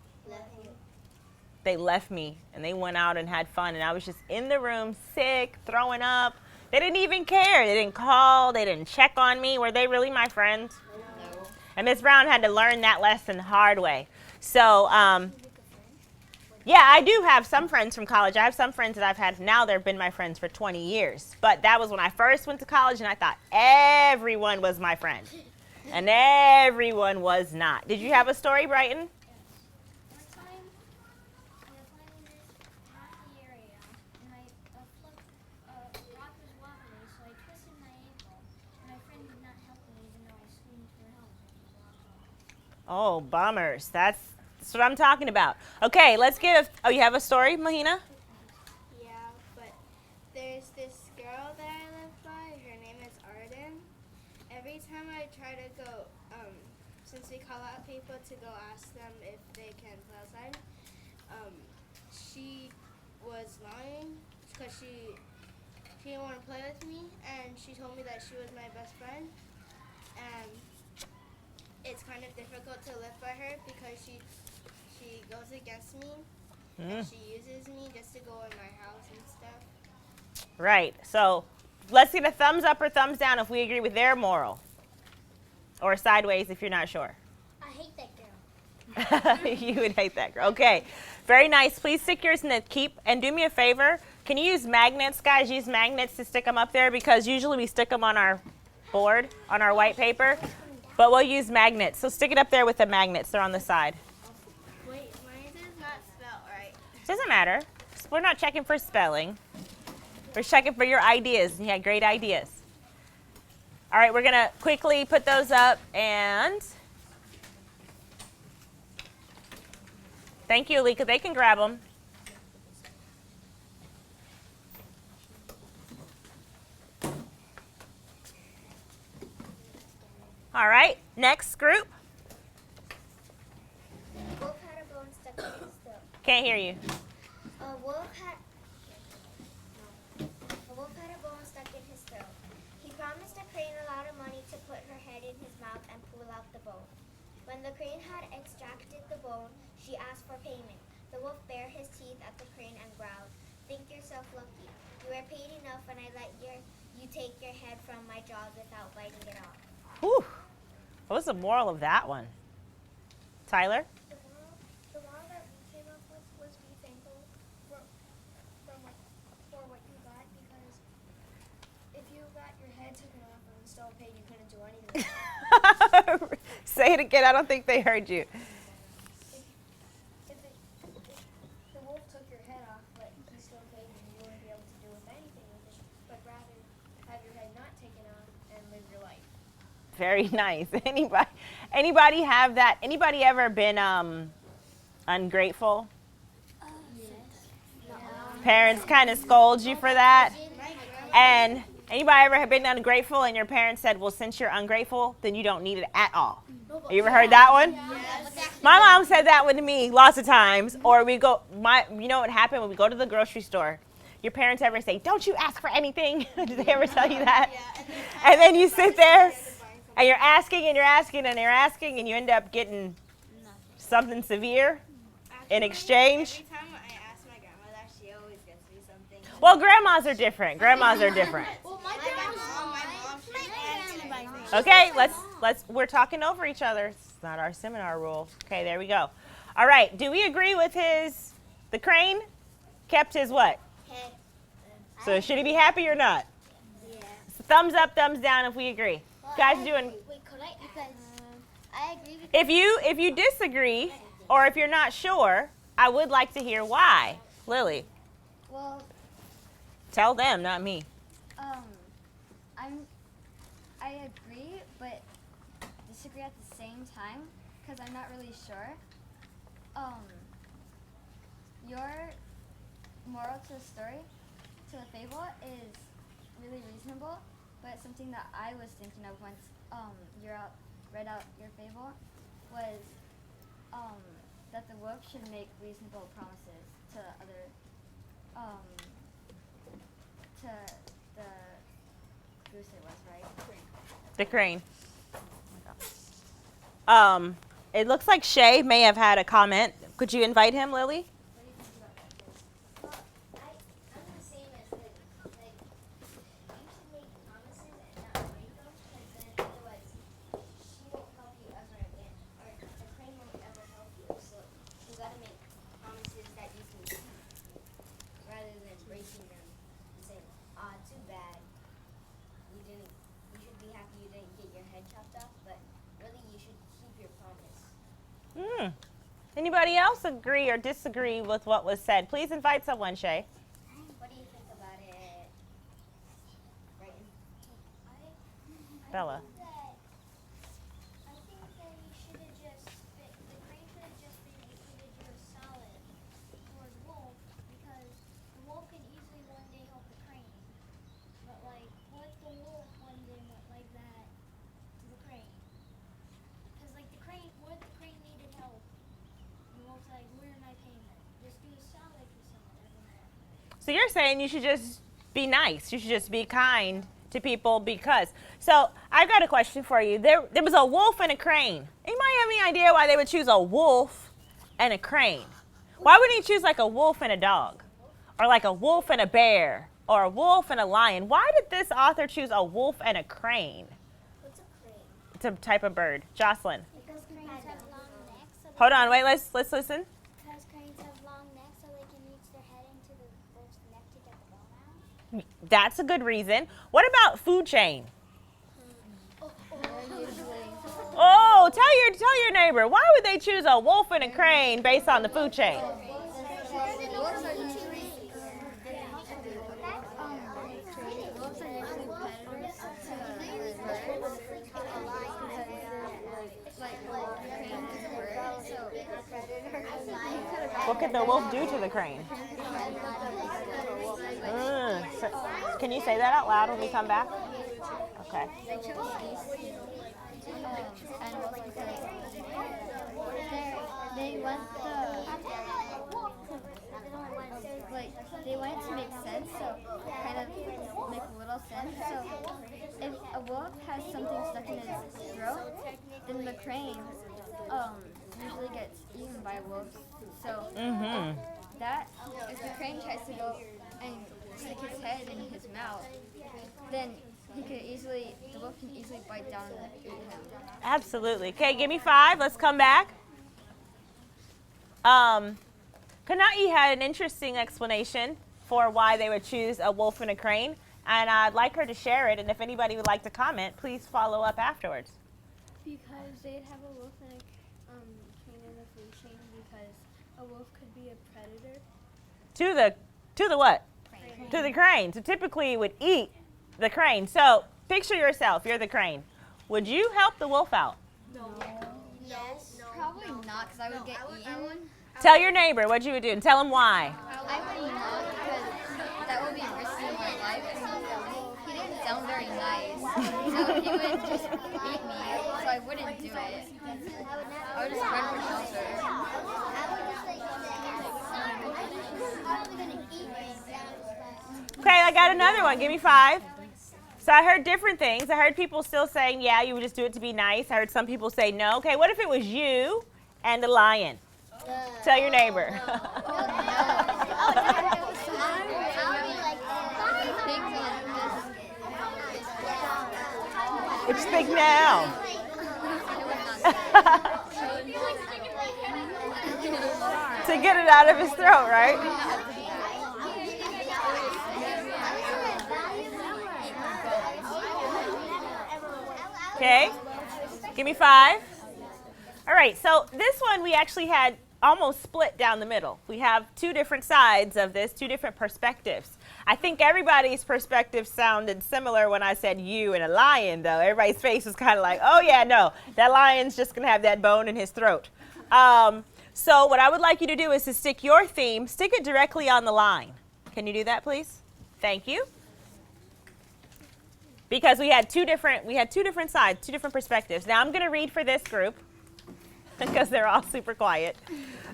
They left me and they went out and had fun, and I was just in the room sick, throwing up. They didn't even care. They didn't call. They didn't check on me. Were they really my friends? No. And Miss Brown had to learn that lesson the hard way. So, yeah, I do have some friends from college. I have some friends that I've had now. They've been my friends for 20 years. But that was when I first went to college, and I thought everyone was my friend. And everyone was not. Did you have a story, Brighton? One time, we were playing in this rocky area, and rock was wobbly, so I twisted my ankle, and my friend did not help me, even though I screamed for help. Oh, bummers. That's what I'm talking about. Okay, let's give. Oh, you have a story, Mahina? Yeah, but there's this girl that I live by. Her name is Arden. Every time I try to go, since we call out people to go ask them if they can play outside, she was lying because she didn't want to play with me, and she told me that she was my best friend. And it's kind of difficult to live by her because she goes against me and she uses me just to go in my house and stuff. Right. So let's get a thumbs up or thumbs down if we agree with their moral. Or sideways if you're not sure. I hate that girl. You would hate that girl. Okay. Very nice. Please stick yours in the keep. And do me a favor. Can you use magnets, guys? Use magnets to stick them up there because usually we stick them on our board, on our white paper. But we'll use magnets. So stick it up there with the magnets. They're on the side. Wait, mine is not spelled right. Doesn't matter. We're not checking for spelling. We're checking for your ideas. You had great ideas. All right, we're going to quickly put those up and thank you, Alika. They can grab them. All right, next group. Wolf had a bone stuck in his throat. Can't hear you. A wolf had a bone stuck in his throat. He promised the crane a lot of money to put her head in his mouth and pull out the bone. When the crane had extracted the bone, she asked for payment. The wolf bared his teeth at the crane and growled, "Think yourself lucky. You were paid enough when I let you take your head from my jaws without biting it off." Whew. What was the moral of that one? Tyler? The moral that we came up with was be thankful for what you got, because if you got your head taken off and still paid, you couldn't do anything. Say it again. I don't think they heard you. If the wolf took your head off, but he still paid you, you wouldn't be able to do anything with it, but rather have your head not taken off and live your life. Very nice. Anybody have that? Anybody ever been ungrateful? Parents kind of scold you for that. And anybody ever have been ungrateful and your parents said, "Well, since you're ungrateful, then you don't need it at all." You ever heard that one? My mom said that one to me lots of times. Or you know what happened when we go to the grocery store? Your parents ever say, "Don't you ask for anything"? Did they ever tell you that? And then you sit there and you're asking and you're asking and you're asking and you end up getting something severe in exchange. Every time I ask my grandma that, she always gets me something. Well, grandmas are different. Grandmas are different. Well, My mom, Okay, we're talking over each other. It's not our seminar rule. Okay, there we go. All right, do we agree with the crane kept his what? head. So should he be happy or not? Yeah. So thumbs up, thumbs down if we agree. Guys doing, Wait, could I? Because I agree with if you disagree or if you're not sure, I would like to hear why. Lily, Well, tell them, not me. I agree, but disagree at the same time because I'm not really sure. Your moral to the story, to the fable, is really reasonable, but something that I was thinking of once read out your fable was that the wolf should make reasonable promises to to the goose it was, right? The crane. It looks like Shay may have had a comment. Could you invite him, Lily? I'm the same as Liz. Like, you should make promises and not break them, because then otherwise she won't help you ever again, or the crane won't ever help you. So you gotta make promises that you can keep, rather than breaking them and saying, too bad. You should be happy you didn't get your head chopped off, but really you should keep your promise. Anybody else agree or disagree with what was said? Please invite someone, Shay. What do you think about it, Brighton? Bella. I think that he should have just, the crane should have just been equally just solid towards Wolf, because the Wolf could easily one day help the crane. But like, what if the Wolf one day went like that to the crane? Because like the crane So you're saying you should just be nice. You should just be kind to people because. So I've got a question for you. There was a wolf and a crane. Anybody have any idea why they would choose a wolf and a crane? Why wouldn't you choose like a wolf and a dog? Or like a wolf and a bear? Or a wolf and a lion? Why did this author choose a wolf and a crane? What's a crane? It's a type of bird. Jocelyn. Because cranes have long necks. So Hold on, wait, let's listen. Because cranes have long necks, so they can reach their head into the bird's neck to get the bone out. That's a good reason. What about food chain? Oh, tell your neighbor. Why would they choose a wolf and a crane based on the food chain? What could the wolf do to the crane? Can you say that out loud when we come back? Okay. They want they want it to make sense, so kind of make a little sense. So if a wolf has something stuck in his throat, then the crane usually gets eaten by wolves. So that if the crane tries to go and stick his head in his mouth, then the wolf can easily bite down and eat him. Absolutely. Okay, give me 5. Let's come back. Kana'i had an interesting explanation for why they would choose a wolf and a crane, and I'd like her to share it, and if anybody would like to comment, please follow up afterwards. Because they'd have a wolf and a crane in the food chain because a wolf could be a predator. To the what? Crane. To the crane. So typically it would eat the crane. So picture yourself, you're the crane. Would you help the wolf out? No. Probably not, because I would get eaten. Tell your neighbor what you would do and tell him why. I would not, because that would be risking my life. He didn't sound very nice, so he would just eat me, so I wouldn't do it. I would just run for shelter. Okay, I got another one. Give me 5. So I heard different things. I heard people still saying, yeah, you would just do it to be nice. I heard some people say no. Okay, what if it was you and the lion? Tell your neighbor. What you think now? To get it out of his throat, right? Okay, give me 5. All right, so this one we actually had almost split down the middle. We have 2 different sides of this, 2 different perspectives. I think everybody's perspective sounded similar when I said you and a lion, though. Everybody's face was kind of like, oh yeah, no, that lion's just going to have that bone in his throat. So what I would like you to do is to stick your theme, stick it directly on the line. Can you do that, please? Thank you. Because we had two different sides, 2 different perspectives. Now I'm going to read for this group because they're all super quiet.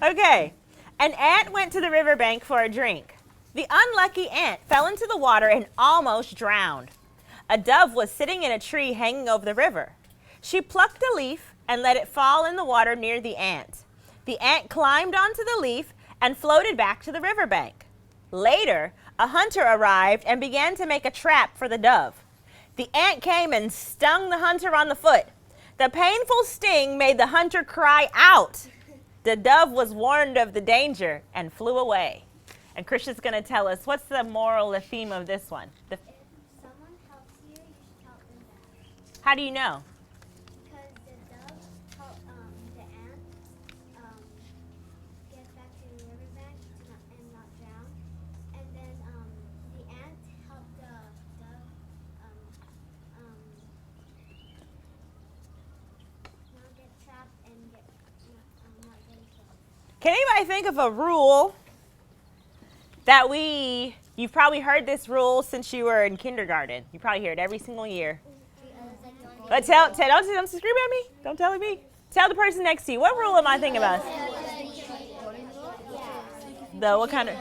Okay. An ant went to the riverbank for a drink. The unlucky ant fell into the water and almost drowned. A dove was sitting in a tree hanging over the river. She plucked a leaf and let it fall in the water near the ant. The ant climbed onto the leaf and floated back to the riverbank. Later, a hunter arrived and began to make a trap for the dove. The ant came and stung the hunter on the foot. The painful sting made the hunter cry out. The dove was warned of the danger and flew away. And Christian's going to tell us, what's the moral, the theme of this one? If someone helps you, you should help them back. How do you know? Because the dove helped the ant get back to the riverbank and not drown. And then the ant helped the dove not get trapped and not getting killed. Can anybody think of a rule that you've probably heard this rule since you were in kindergarten. You probably hear it every single year. But don't scream at me. Don't tell me. Tell the person next to you. What rule am I thinking about? What kind of?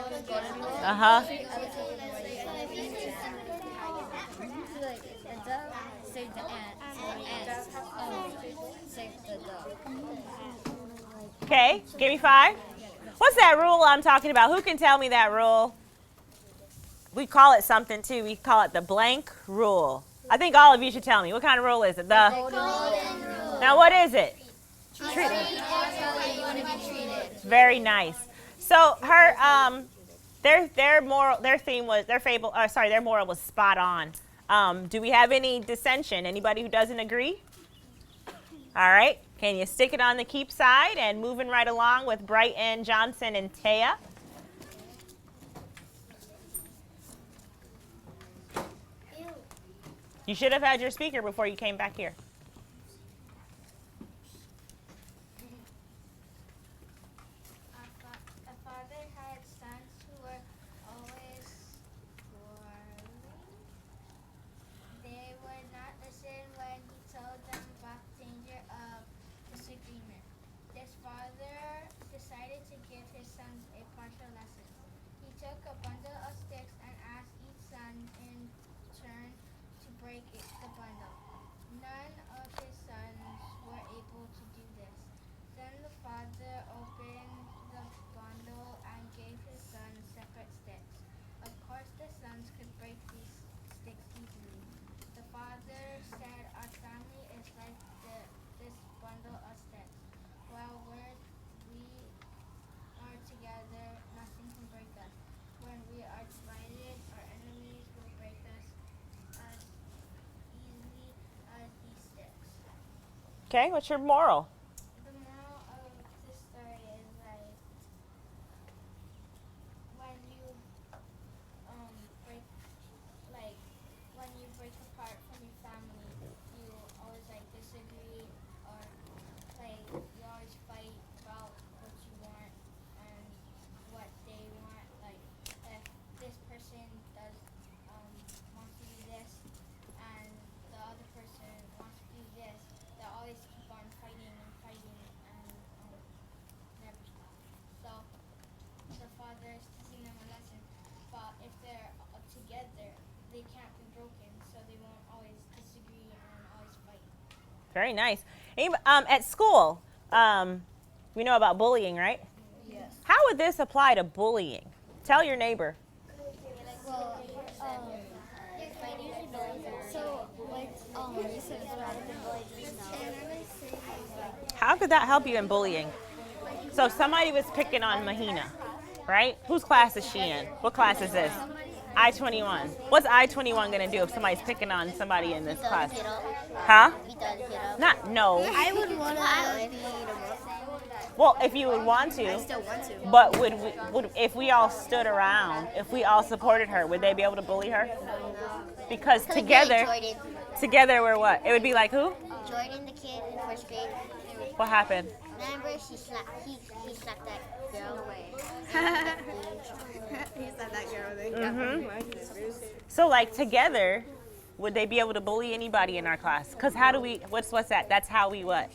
the ant saved the dog. Okay, give me 5. What's that rule I'm talking about? Who can tell me that rule? We call it something too. We call it the blank rule. I think all of you should tell me. What kind of rule is it? The golden rule. Now what is it? Treat how you want to be treated. Very nice. So her their moral was spot on. Do we have any dissension? Anybody who doesn't agree? All right. Can you stick it on the keep side and moving right along with Brighton, Johnson, and Taya? You should have had your speaker before you came back here. A father had sons who were always quarreling. They would not listen when he told them about the danger of disagreement. This father decided to give his sons a partial lesson. He took a bundle of sticks and asked each son in turn to break the bundle. None of his sons were able to do this. Then the father opened the bundle and gave his sons separate sticks. Of course, the sons could break these sticks easily. The father said, "Our family is like this bundle of sticks. While we are together, nothing can break us. When we are divided, our enemies will break us as easily as these sticks." Okay, what's your moral? The moral of this story is like when you break when you break apart from your family, you always like disagree or you always fight about what you want and what they want. Like if this person does wants to do this and the other person wants to do this, they always keep on fighting and never stop. So the father is teaching them a lesson, but if they're together, they can't be broken, so they won't always disagree and always fight. Very nice. At school, we know about bullying, right? Yes. How would this apply to bullying? Tell your neighbor. Well, so like you said it's rather than How could that help you in bullying? So somebody was picking on Mahina, right? Whose class is she in? What class is this? I-21. What's I-21 going to do if somebody's picking on somebody in this class? Huh? No. I would want to be Well, if you would want to. still want to. But would if we all stood around, if we all supported her, would they be able to bully her? Because together we're what? It would be like who? Jordan, the kid in first grade. What happened? Remember, he slapped that girl. He said that girl. So like together, would they be able to bully anybody in our class? Because how do we, what's that? That's how we what?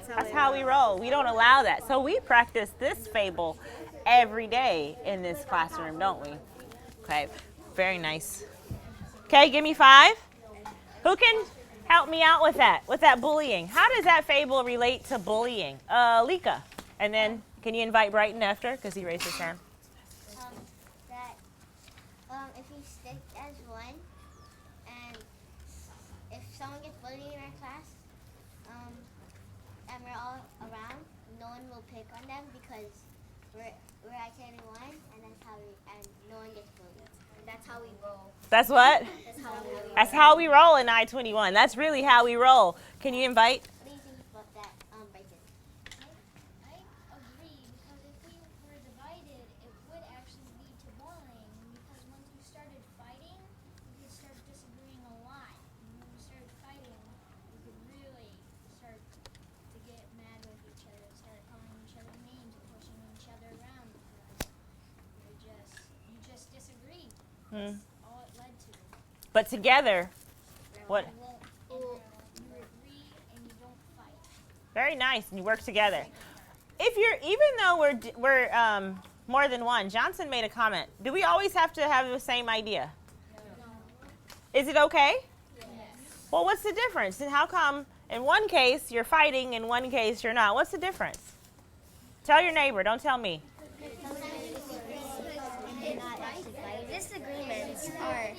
That's how we roll. We don't allow that. So we practice this fable every day in this classroom, don't we? Okay, very nice. Okay, give me 5. Who can help me out with that bullying? How does that fable relate to bullying? Lika. And then can you invite Brighton after, because he raised his hand. That if you stick as one, and if someone gets bullied in our class, and we're all around, no one will pick on them because we're actually one, and no one gets bullied. That's how we roll. That's what? That's how we roll. That's how we roll in I-21. That's really how we roll. Can you invite? What do you think about that, Bryson? I agree, because if we were divided, it would actually lead to bullying, because once you started fighting, you could start disagreeing a lot. And when you started fighting, you could really start to get mad with each other, start calling each other names, and pushing each other around, because you just disagreed. That's all it led to. But together, what? And you agree and you don't fight. Very nice, and you work together. Even though we're more than one, Johnson made a comment. Do we always have to have the same idea? No. Is it okay? Yes. Well, what's the difference? And how come in one case you're fighting, in one case you're not? What's the difference? Tell your neighbor, don't tell me. Disagreements are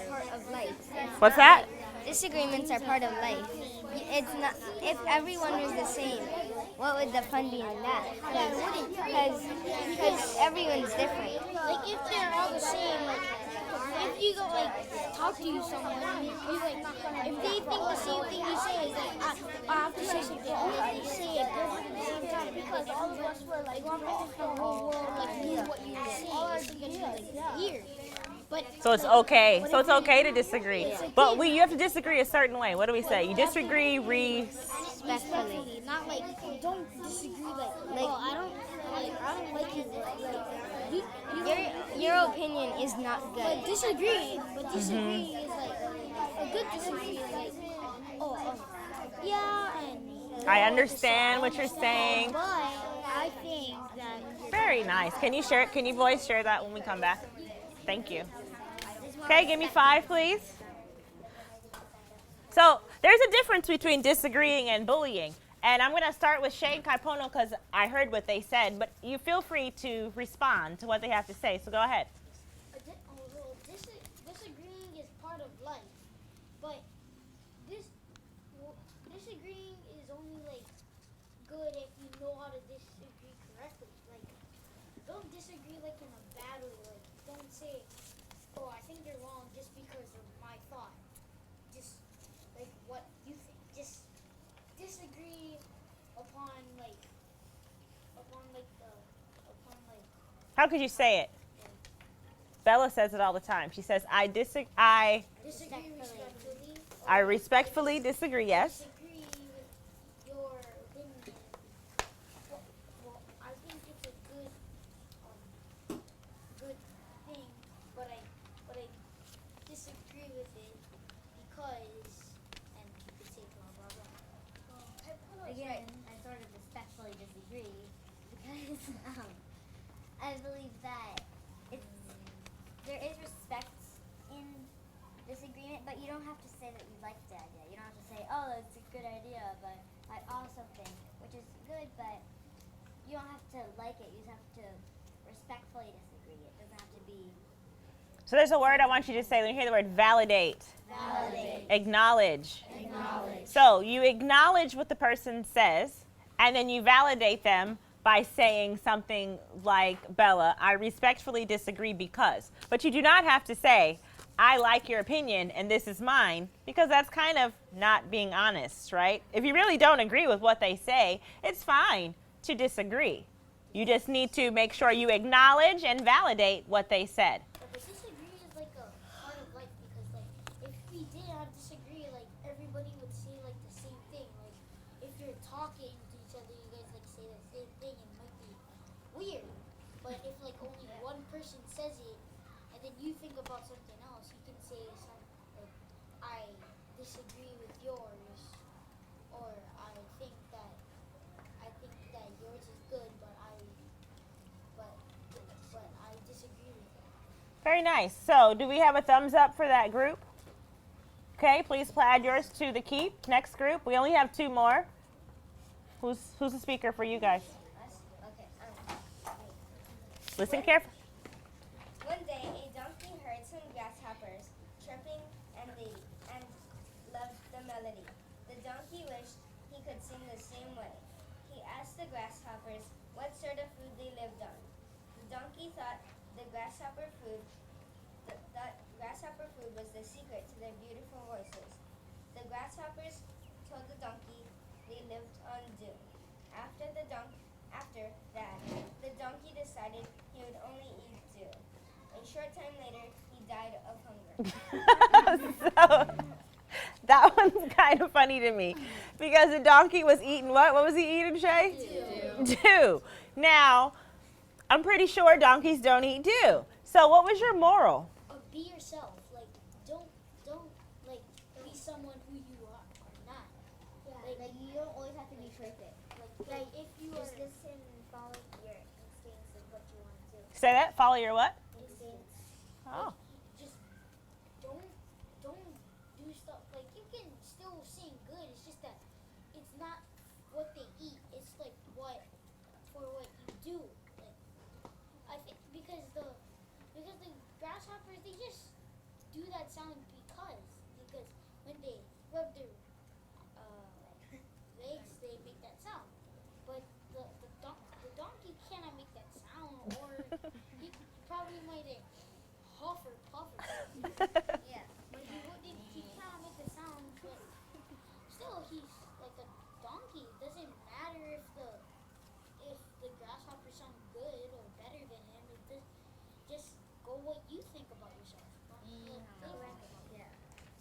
part of life. What's that? Disagreements are part of life. It's not. If everyone was the same, what would the fun be in that? Because everyone's different. Like if they're all the same, like if you go like talk to someone, and you like if they think the same thing you say, is like I have to say something. You say it different at the same time because all of us were like want the whole world like knew what you were saying. So you get like weird. But So it's okay. So it's okay to disagree. But you have to disagree a certain way. What do we say? You disagree, Respectfully. not like don't disagree like I don't like you like Your opinion is not good. But disagree is like a good disagree is like yeah and I understand what you're saying. but I think that Very nice. Can you share it? Can you boys share that when we come back? Thank you. Okay, give me 5, please. So there's a difference between disagreeing and bullying. And I'm going to start with Shay and Kaipono because I heard what they said, but you feel free to respond to what they have to say. So go ahead. disagreeing is part of life, but disagreeing is only like good if you know how to disagree correctly. Like, don't disagree like in a bad way. Like, don't say, "Oh, I think you're wrong," just because of my thought. Just like what you think. Just disagree upon like How could you say it? Bella says it all the time. She says, I disagree respectfully. I respectfully disagree, yes. Disagree with your opinion. Well, I think it's a good thing, but I disagree with it because, and you could say blah blah blah. Again, I sort of respectfully disagree because I believe that there is respect in disagreement, but you don't have to say that you like the idea. You don't have to say, "Oh, it's a good idea," but I also think, which is good, but you don't have to like it. You just have to respectfully disagree. It doesn't have to be. So there's a word I want you to say. When you hear the word validate. Validate. Acknowledge. Acknowledge. So you acknowledge what the person says, and then you validate them by saying something like, Bella, I respectfully disagree because. But you do not have to say, I like your opinion and this is mine, because that's kind of not being honest, right? If you really don't agree with what they say, it's fine to disagree. You just need to make sure you acknowledge and validate what they said. But disagree is like a part of life because like if we did not disagree, like everybody would say like the same thing. Like if you're talking to each other, you guys like say the same thing, and it might be weird. But if like only one person says it, and then you think about something else, you can say something like, I disagree with yours, or I think that yours is good, but I disagree with it. Very nice. So do we have a thumbs up for that group? Okay, please add yours to the keep. Next group. We only have 2 more. Who's the speaker for you guys? Okay. Listen carefully. One day, a donkey heard some grasshoppers chirping and loved the melody. The donkey wished he could sing the same way. He asked the grasshoppers what sort of food they lived on. The donkey thought the grasshopper food was the secret to their beautiful voices. The grasshoppers told the donkey they lived on dew. After that, the donkey decided he would only eat dew. A short time later, he died of hunger. So that one's kind of funny to me because the donkey was eating what? What was he eating, Shay? Dew. Now, I'm pretty sure donkeys don't eat dew. So what was your moral? Be yourself. Like don't like be someone who you are not. Yeah, like you don't always have to be perfect. Like if you Just are listen and follow your instincts and what you want to do. Say that. Follow your what? Instincts. Oh. just don't do stuff like you can grasshoppers, they just do that sound because when they rub their legs, they make that sound. But the donkey cannot make that sound, or he probably might huff or puff or something. Yeah. But he cannot make the sound. But still, he's like a donkey. It doesn't matter if the grasshopper sound good or better than him. Just go what you think about yourself. Not what they think about you.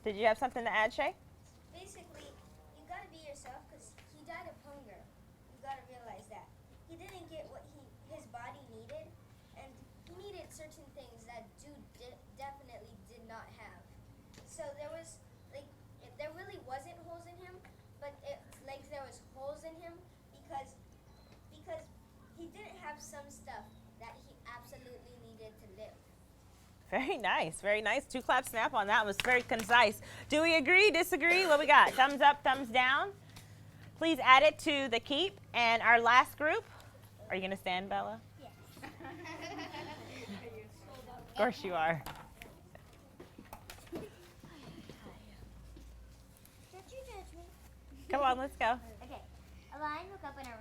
Did you have something to add, Shay? Basically, you gotta be yourself because he died of hunger. You gotta realize that. He didn't get what his body needed, and he needed certain things that Jude definitely did not have. So there was, there really wasn't holes in him, but there was holes in him because he didn't have some stuff that he absolutely needed to live. Very nice, very nice. 2 clap snap on that was very concise. Do we agree, disagree? What we got? Thumbs up, thumbs down. Please add it to the keep. And our last group, are you going to stand, Bella? Yes. Of course you are. Don't you judge me. Come on, let's go. Okay. A lion woke up when a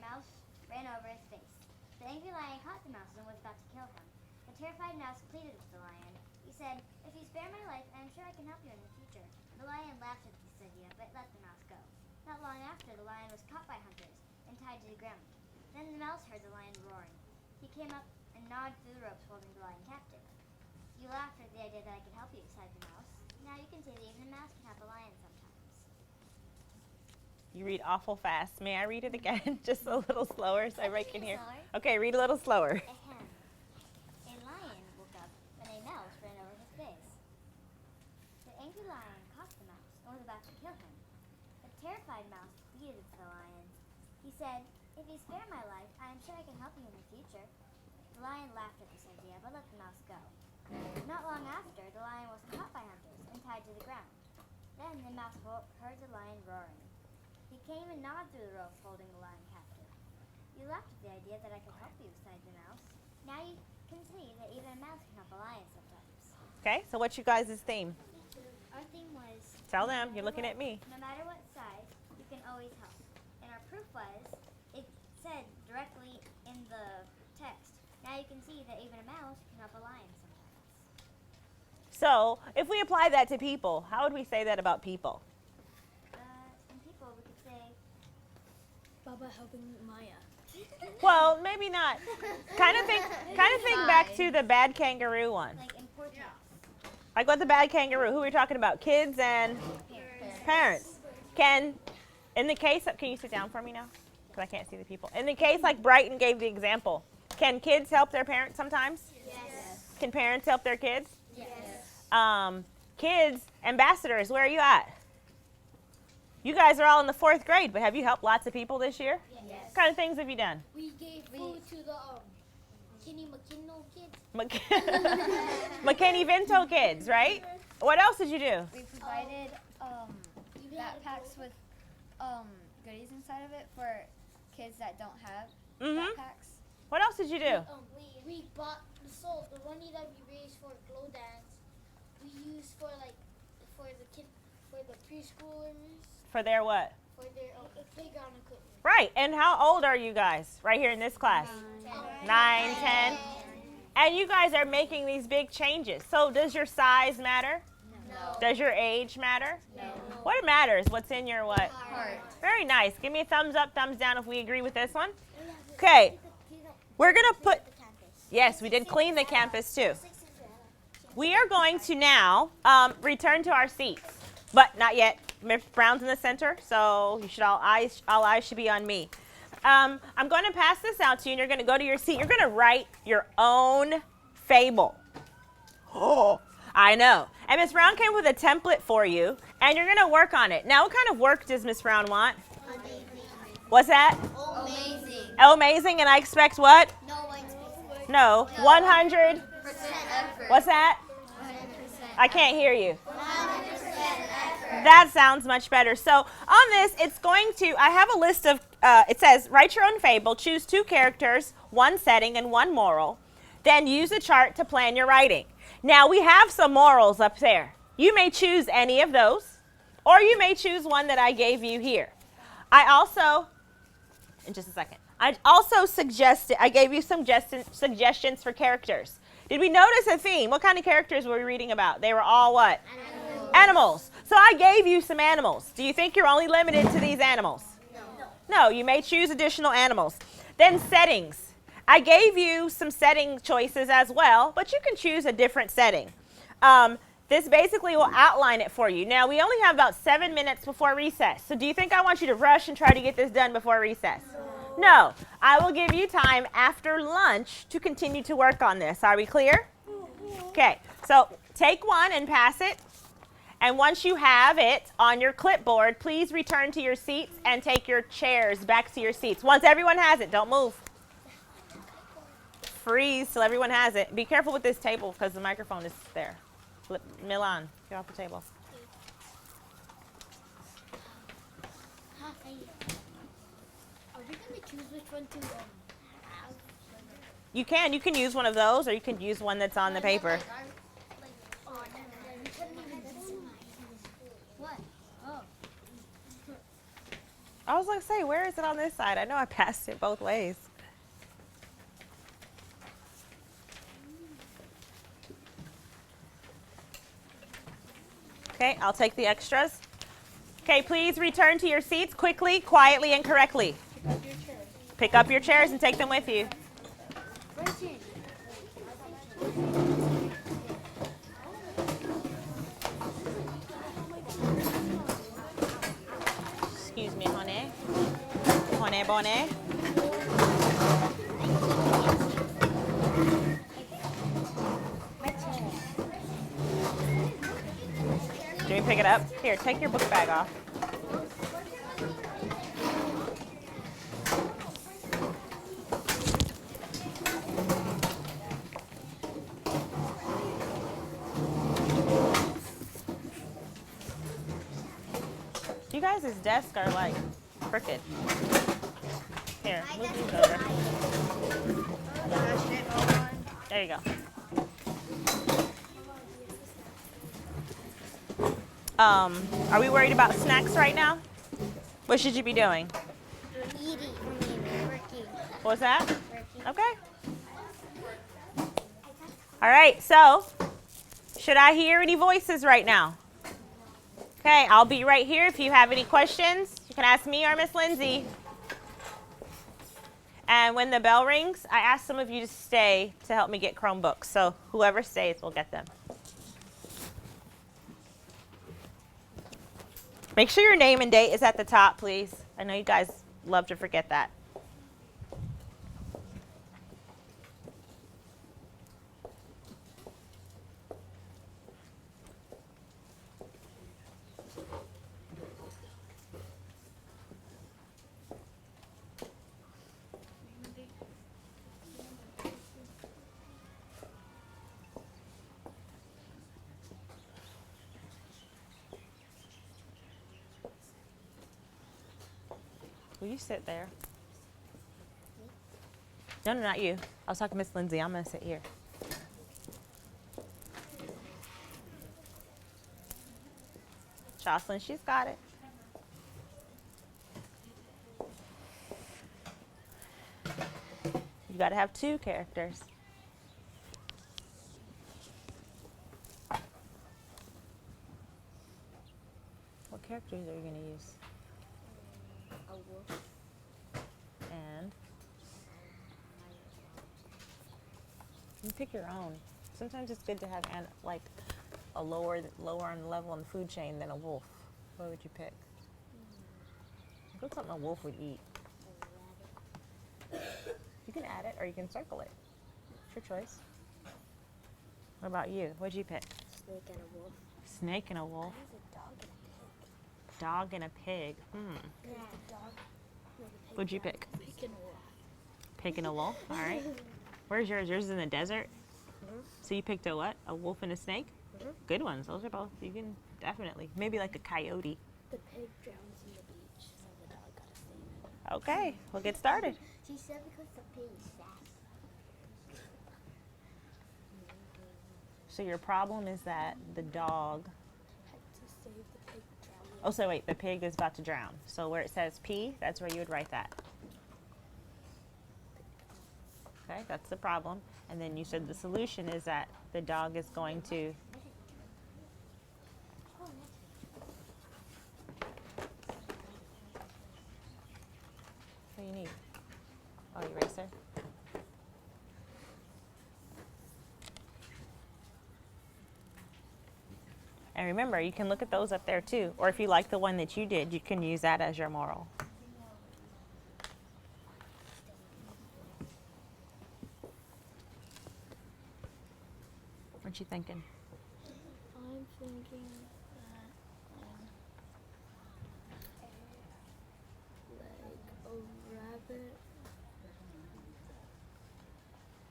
mouse ran over his face. The angry lion caught the mouse and was about to kill him. The terrified mouse pleaded with the lion. He said, "If you spare my life, I am sure I can help you in the future." The lion laughed at this idea, but let the mouse go. Not long after, the lion was caught by hunters and tied to the ground. Then the mouse heard the lion roaring. He came up and gnawed through the ropes holding the lion captive. You laughed at the idea that I could help you, sighed the mouse. Now you can see that even a mouse can help a lion sometimes. You read awful fast. May I read it again? Just a little slower so everybody can hear. Slower. Okay, read a little slower. Ahem. A lion woke up when a mouse ran over his face. The angry lion caught the mouse and was about to kill him. The terrified mouse pleaded with the lion. He said, "If you spare my life, I am sure I can help you in the future." The lion laughed at this idea, but let the mouse go. Not long after, the lion was caught by hunters and tied to the ground. Then the mouse heard the lion roaring. He came and gnawed through the ropes holding the lion captive. You laughed at the idea that I could help you, sighed the mouse. Now you can see that even a mouse can help a lion sometimes. Okay, so what's you guys' theme? Our theme was, Tell them. You're looking at me. no matter what size, you can always help. And our proof was, it said directly in the text, now you can see that even a mouse can help a lion sometimes. So, if we apply that to people, how would we say that about people? Some people, we could say, Baba helping Maya. Well, maybe not. Kind of think back to the bad kangaroo one. like importance. Like what the bad kangaroo? Who are we talking about? Kids and parents. In the case of, can you sit down for me now? Because I can't see the people. In the case like Brighton gave the example, can kids help their parents sometimes? Yes. Can parents help their kids? Yes. Kids, ambassadors, where are you at? You guys are all in the 4th grade, but have you helped lots of people this year? Yes. What kind of things have you done? We gave food to the Kenny McKinnon kids. McKinney-Vento kids, right? What else did you do? We provided We had backpacks with goodies inside of it for kids that don't have Mm-hmm. backpacks. What else did you do? we bought the money that we raised for Glow Dance. We used for the preschoolers For their what? for their playground equipment. Right, and how old are you guys right here in this class? 9, 10. And you guys are making these big changes. So does your size matter? No. Does your age matter? No. What matters? What's in your what? Heart. Very nice. Give me a thumbs up, thumbs down if we agree with this one. Okay, we're going to put, yes, we did clean the campus too. We are going to now return to our seats, but not yet. Miss Brown's in the center, so you should all eyes should be on me. I'm going to pass this out to you, and you're going to go to your seat. You're going to write your own fable. Oh, I know. And Miss Brown came with a template for you, and you're going to work on it. Now, what kind of work does Miss Brown want? Amazing. What's that? Amazing. Amazing, and I expect what? No one's No, 100. effort. What's that? 100%. I can't hear you. 100% effort. That sounds much better. So on this, it's going to, I have a list of, it says, write your own fable, choose 2 characters, 1 setting, and 1 moral. Then use a chart to plan your writing. Now we have some morals up there. You may choose any of those, or you may choose one that I gave you here. I also, in just a second, I gave you some suggestions for characters. Did we notice a theme? What kind of characters were we reading about? They were all what? Animals. So I gave you some animals. Do you think you're only limited to these animals? No, you may choose additional animals. Then settings. I gave you some setting choices as well, but you can choose a different setting. This basically will outline it for you. Now, we only have about 7 minutes before recess. So do you think I want you to rush and try to get this done before recess? No. I will give you time after lunch to continue to work on this. Are we clear? Okay. So take one and pass it. And once you have it on your clipboard, please return to your seats and take your chairs back to your seats. Once everyone has it, don't move. Freeze till everyone has it. Be careful with this table because the microphone is there. Milan, get off the table. Are we gonna choose which one to have? You can use one of those, or you can use one that's on the paper. What? Oh. I was like, say, where is it on this side? I know I passed it both ways. Okay, I'll take the extras. Okay, please return to your seats quickly, quietly, and correctly. Pick up your chairs and take them with you. Excuse me, honey. Honey, bonnet. Do we pick it up? Here, take your book bag off. You guys' desks are like crooked. Here, move these over. There you go. Are we worried about snacks right now? What should you be doing? Eating. Working. What was that? Working. Okay. All right, so should I hear any voices right now? Okay, I'll be right here. If you have any questions, you can ask me or Miss Lindsay. And when the bell rings, I ask some of you to stay to help me get Chromebooks. So whoever stays will get them. Make sure your name and date is at the top, please. I know you guys love to forget that. Will you sit there? No, not you. I was talking to Miss Lindsay. I'm going to sit here. Jocelyn, she's got it. You got to have 2 characters. What characters are you going to use? A wolf. And you pick your own. Sometimes it's good to have like a lower on the level on the food chain than a wolf. What would you pick? What's something a wolf would eat? You can add it or you can circle it. It's your choice. What about you? What'd you pick? Snake and a wolf. Snake and a wolf. Dog and a pig. Yeah. What'd you pick? Picking a wolf. Pig and a wolf. All right. Where's yours? Yours is in the desert. So you picked a what? A wolf and a snake? Good ones. Those are both. You can definitely. Maybe like a coyote. The pig drowns in the beach, so the dog got to save it. Okay. We'll get started. She said because the pig is fast. So your problem is that the dog. Had to save the pig drowning. Oh, so wait, the pig is about to drown. So where it says P, that's where you would write that. Okay, that's the problem. And then you said the solution is that the dog is going to. What do you need? Oh, eraser. And remember, you can look at those up there too. Or if you like the one that you did, you can use that as your moral. What you thinking? I'm thinking that like a rabbit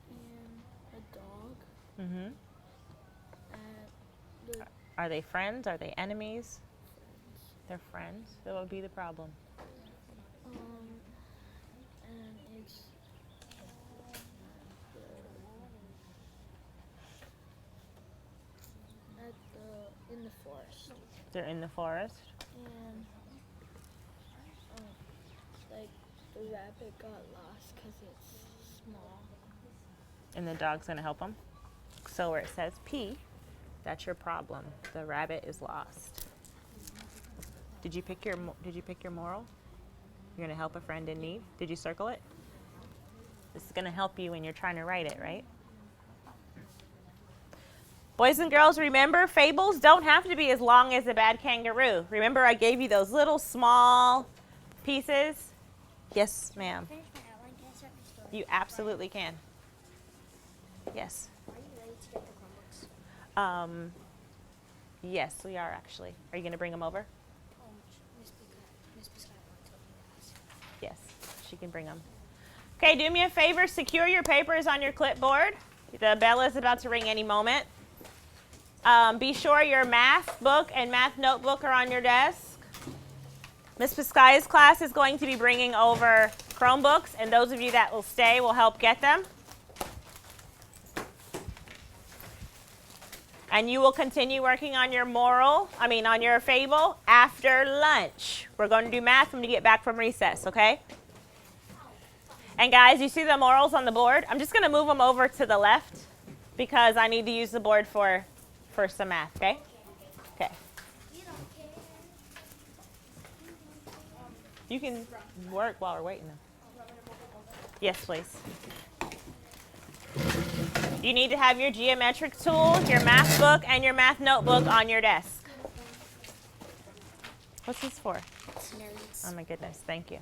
and a dog Mm-hmm. and the Are they friends? Are they enemies? friends. They're friends. So what would be the problem? And it's in the forest, They're in the forest. and like the rabbit got lost because it's small. And the dog's gonna help them. So where it says P, that's your problem. The rabbit is lost. Did you pick your moral? You're gonna help a friend in need. Did you circle it? This is gonna help you when you're trying to write it, right? Boys and girls, remember, fables don't have to be as long as a bad kangaroo. Remember, I gave you those little small pieces? Yes, ma'am. Finish my outline. Can I start my story? You absolutely can. Yes. Are you ready to get the Chromebooks? Yes, we are actually. Are you going to bring them over? Miss Piscott told me to ask. Yes, she can bring them. Okay, do me a favor. Secure your papers on your clipboard. The bell is about to ring any moment. Be sure your math book and math notebook are on your desk. Miss Piscaya's class is going to be bringing over Chromebooks, and those of you that will stay will help get them. And you will continue working on your on your fable after lunch. We're going to do math when we get back from recess, okay? And guys, you see the morals on the board? I'm just going to move them over to the left because I need to use the board for some math, okay? Okay. You can work while we're waiting. Yes, please. You need to have your geometric tool, your math book, and your math notebook on your desk. What's this for? Oh my goodness, thank you.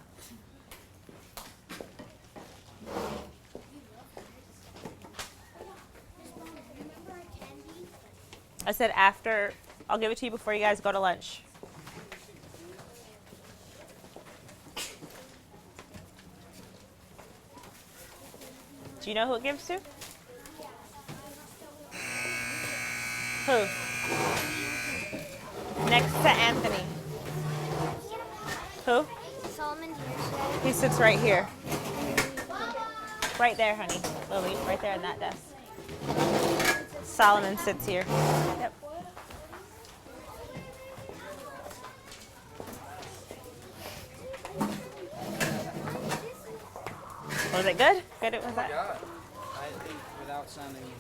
I said after, I'll give it to you before you guys go to lunch. Do you know who it gives to? Who? Next to Anthony. Who? Solomon here. He sits right here. Right there, honey. Lily, right there on that desk. Solomon sits here. Yep. Was it good? Good, it was that? Yeah, I think without sounding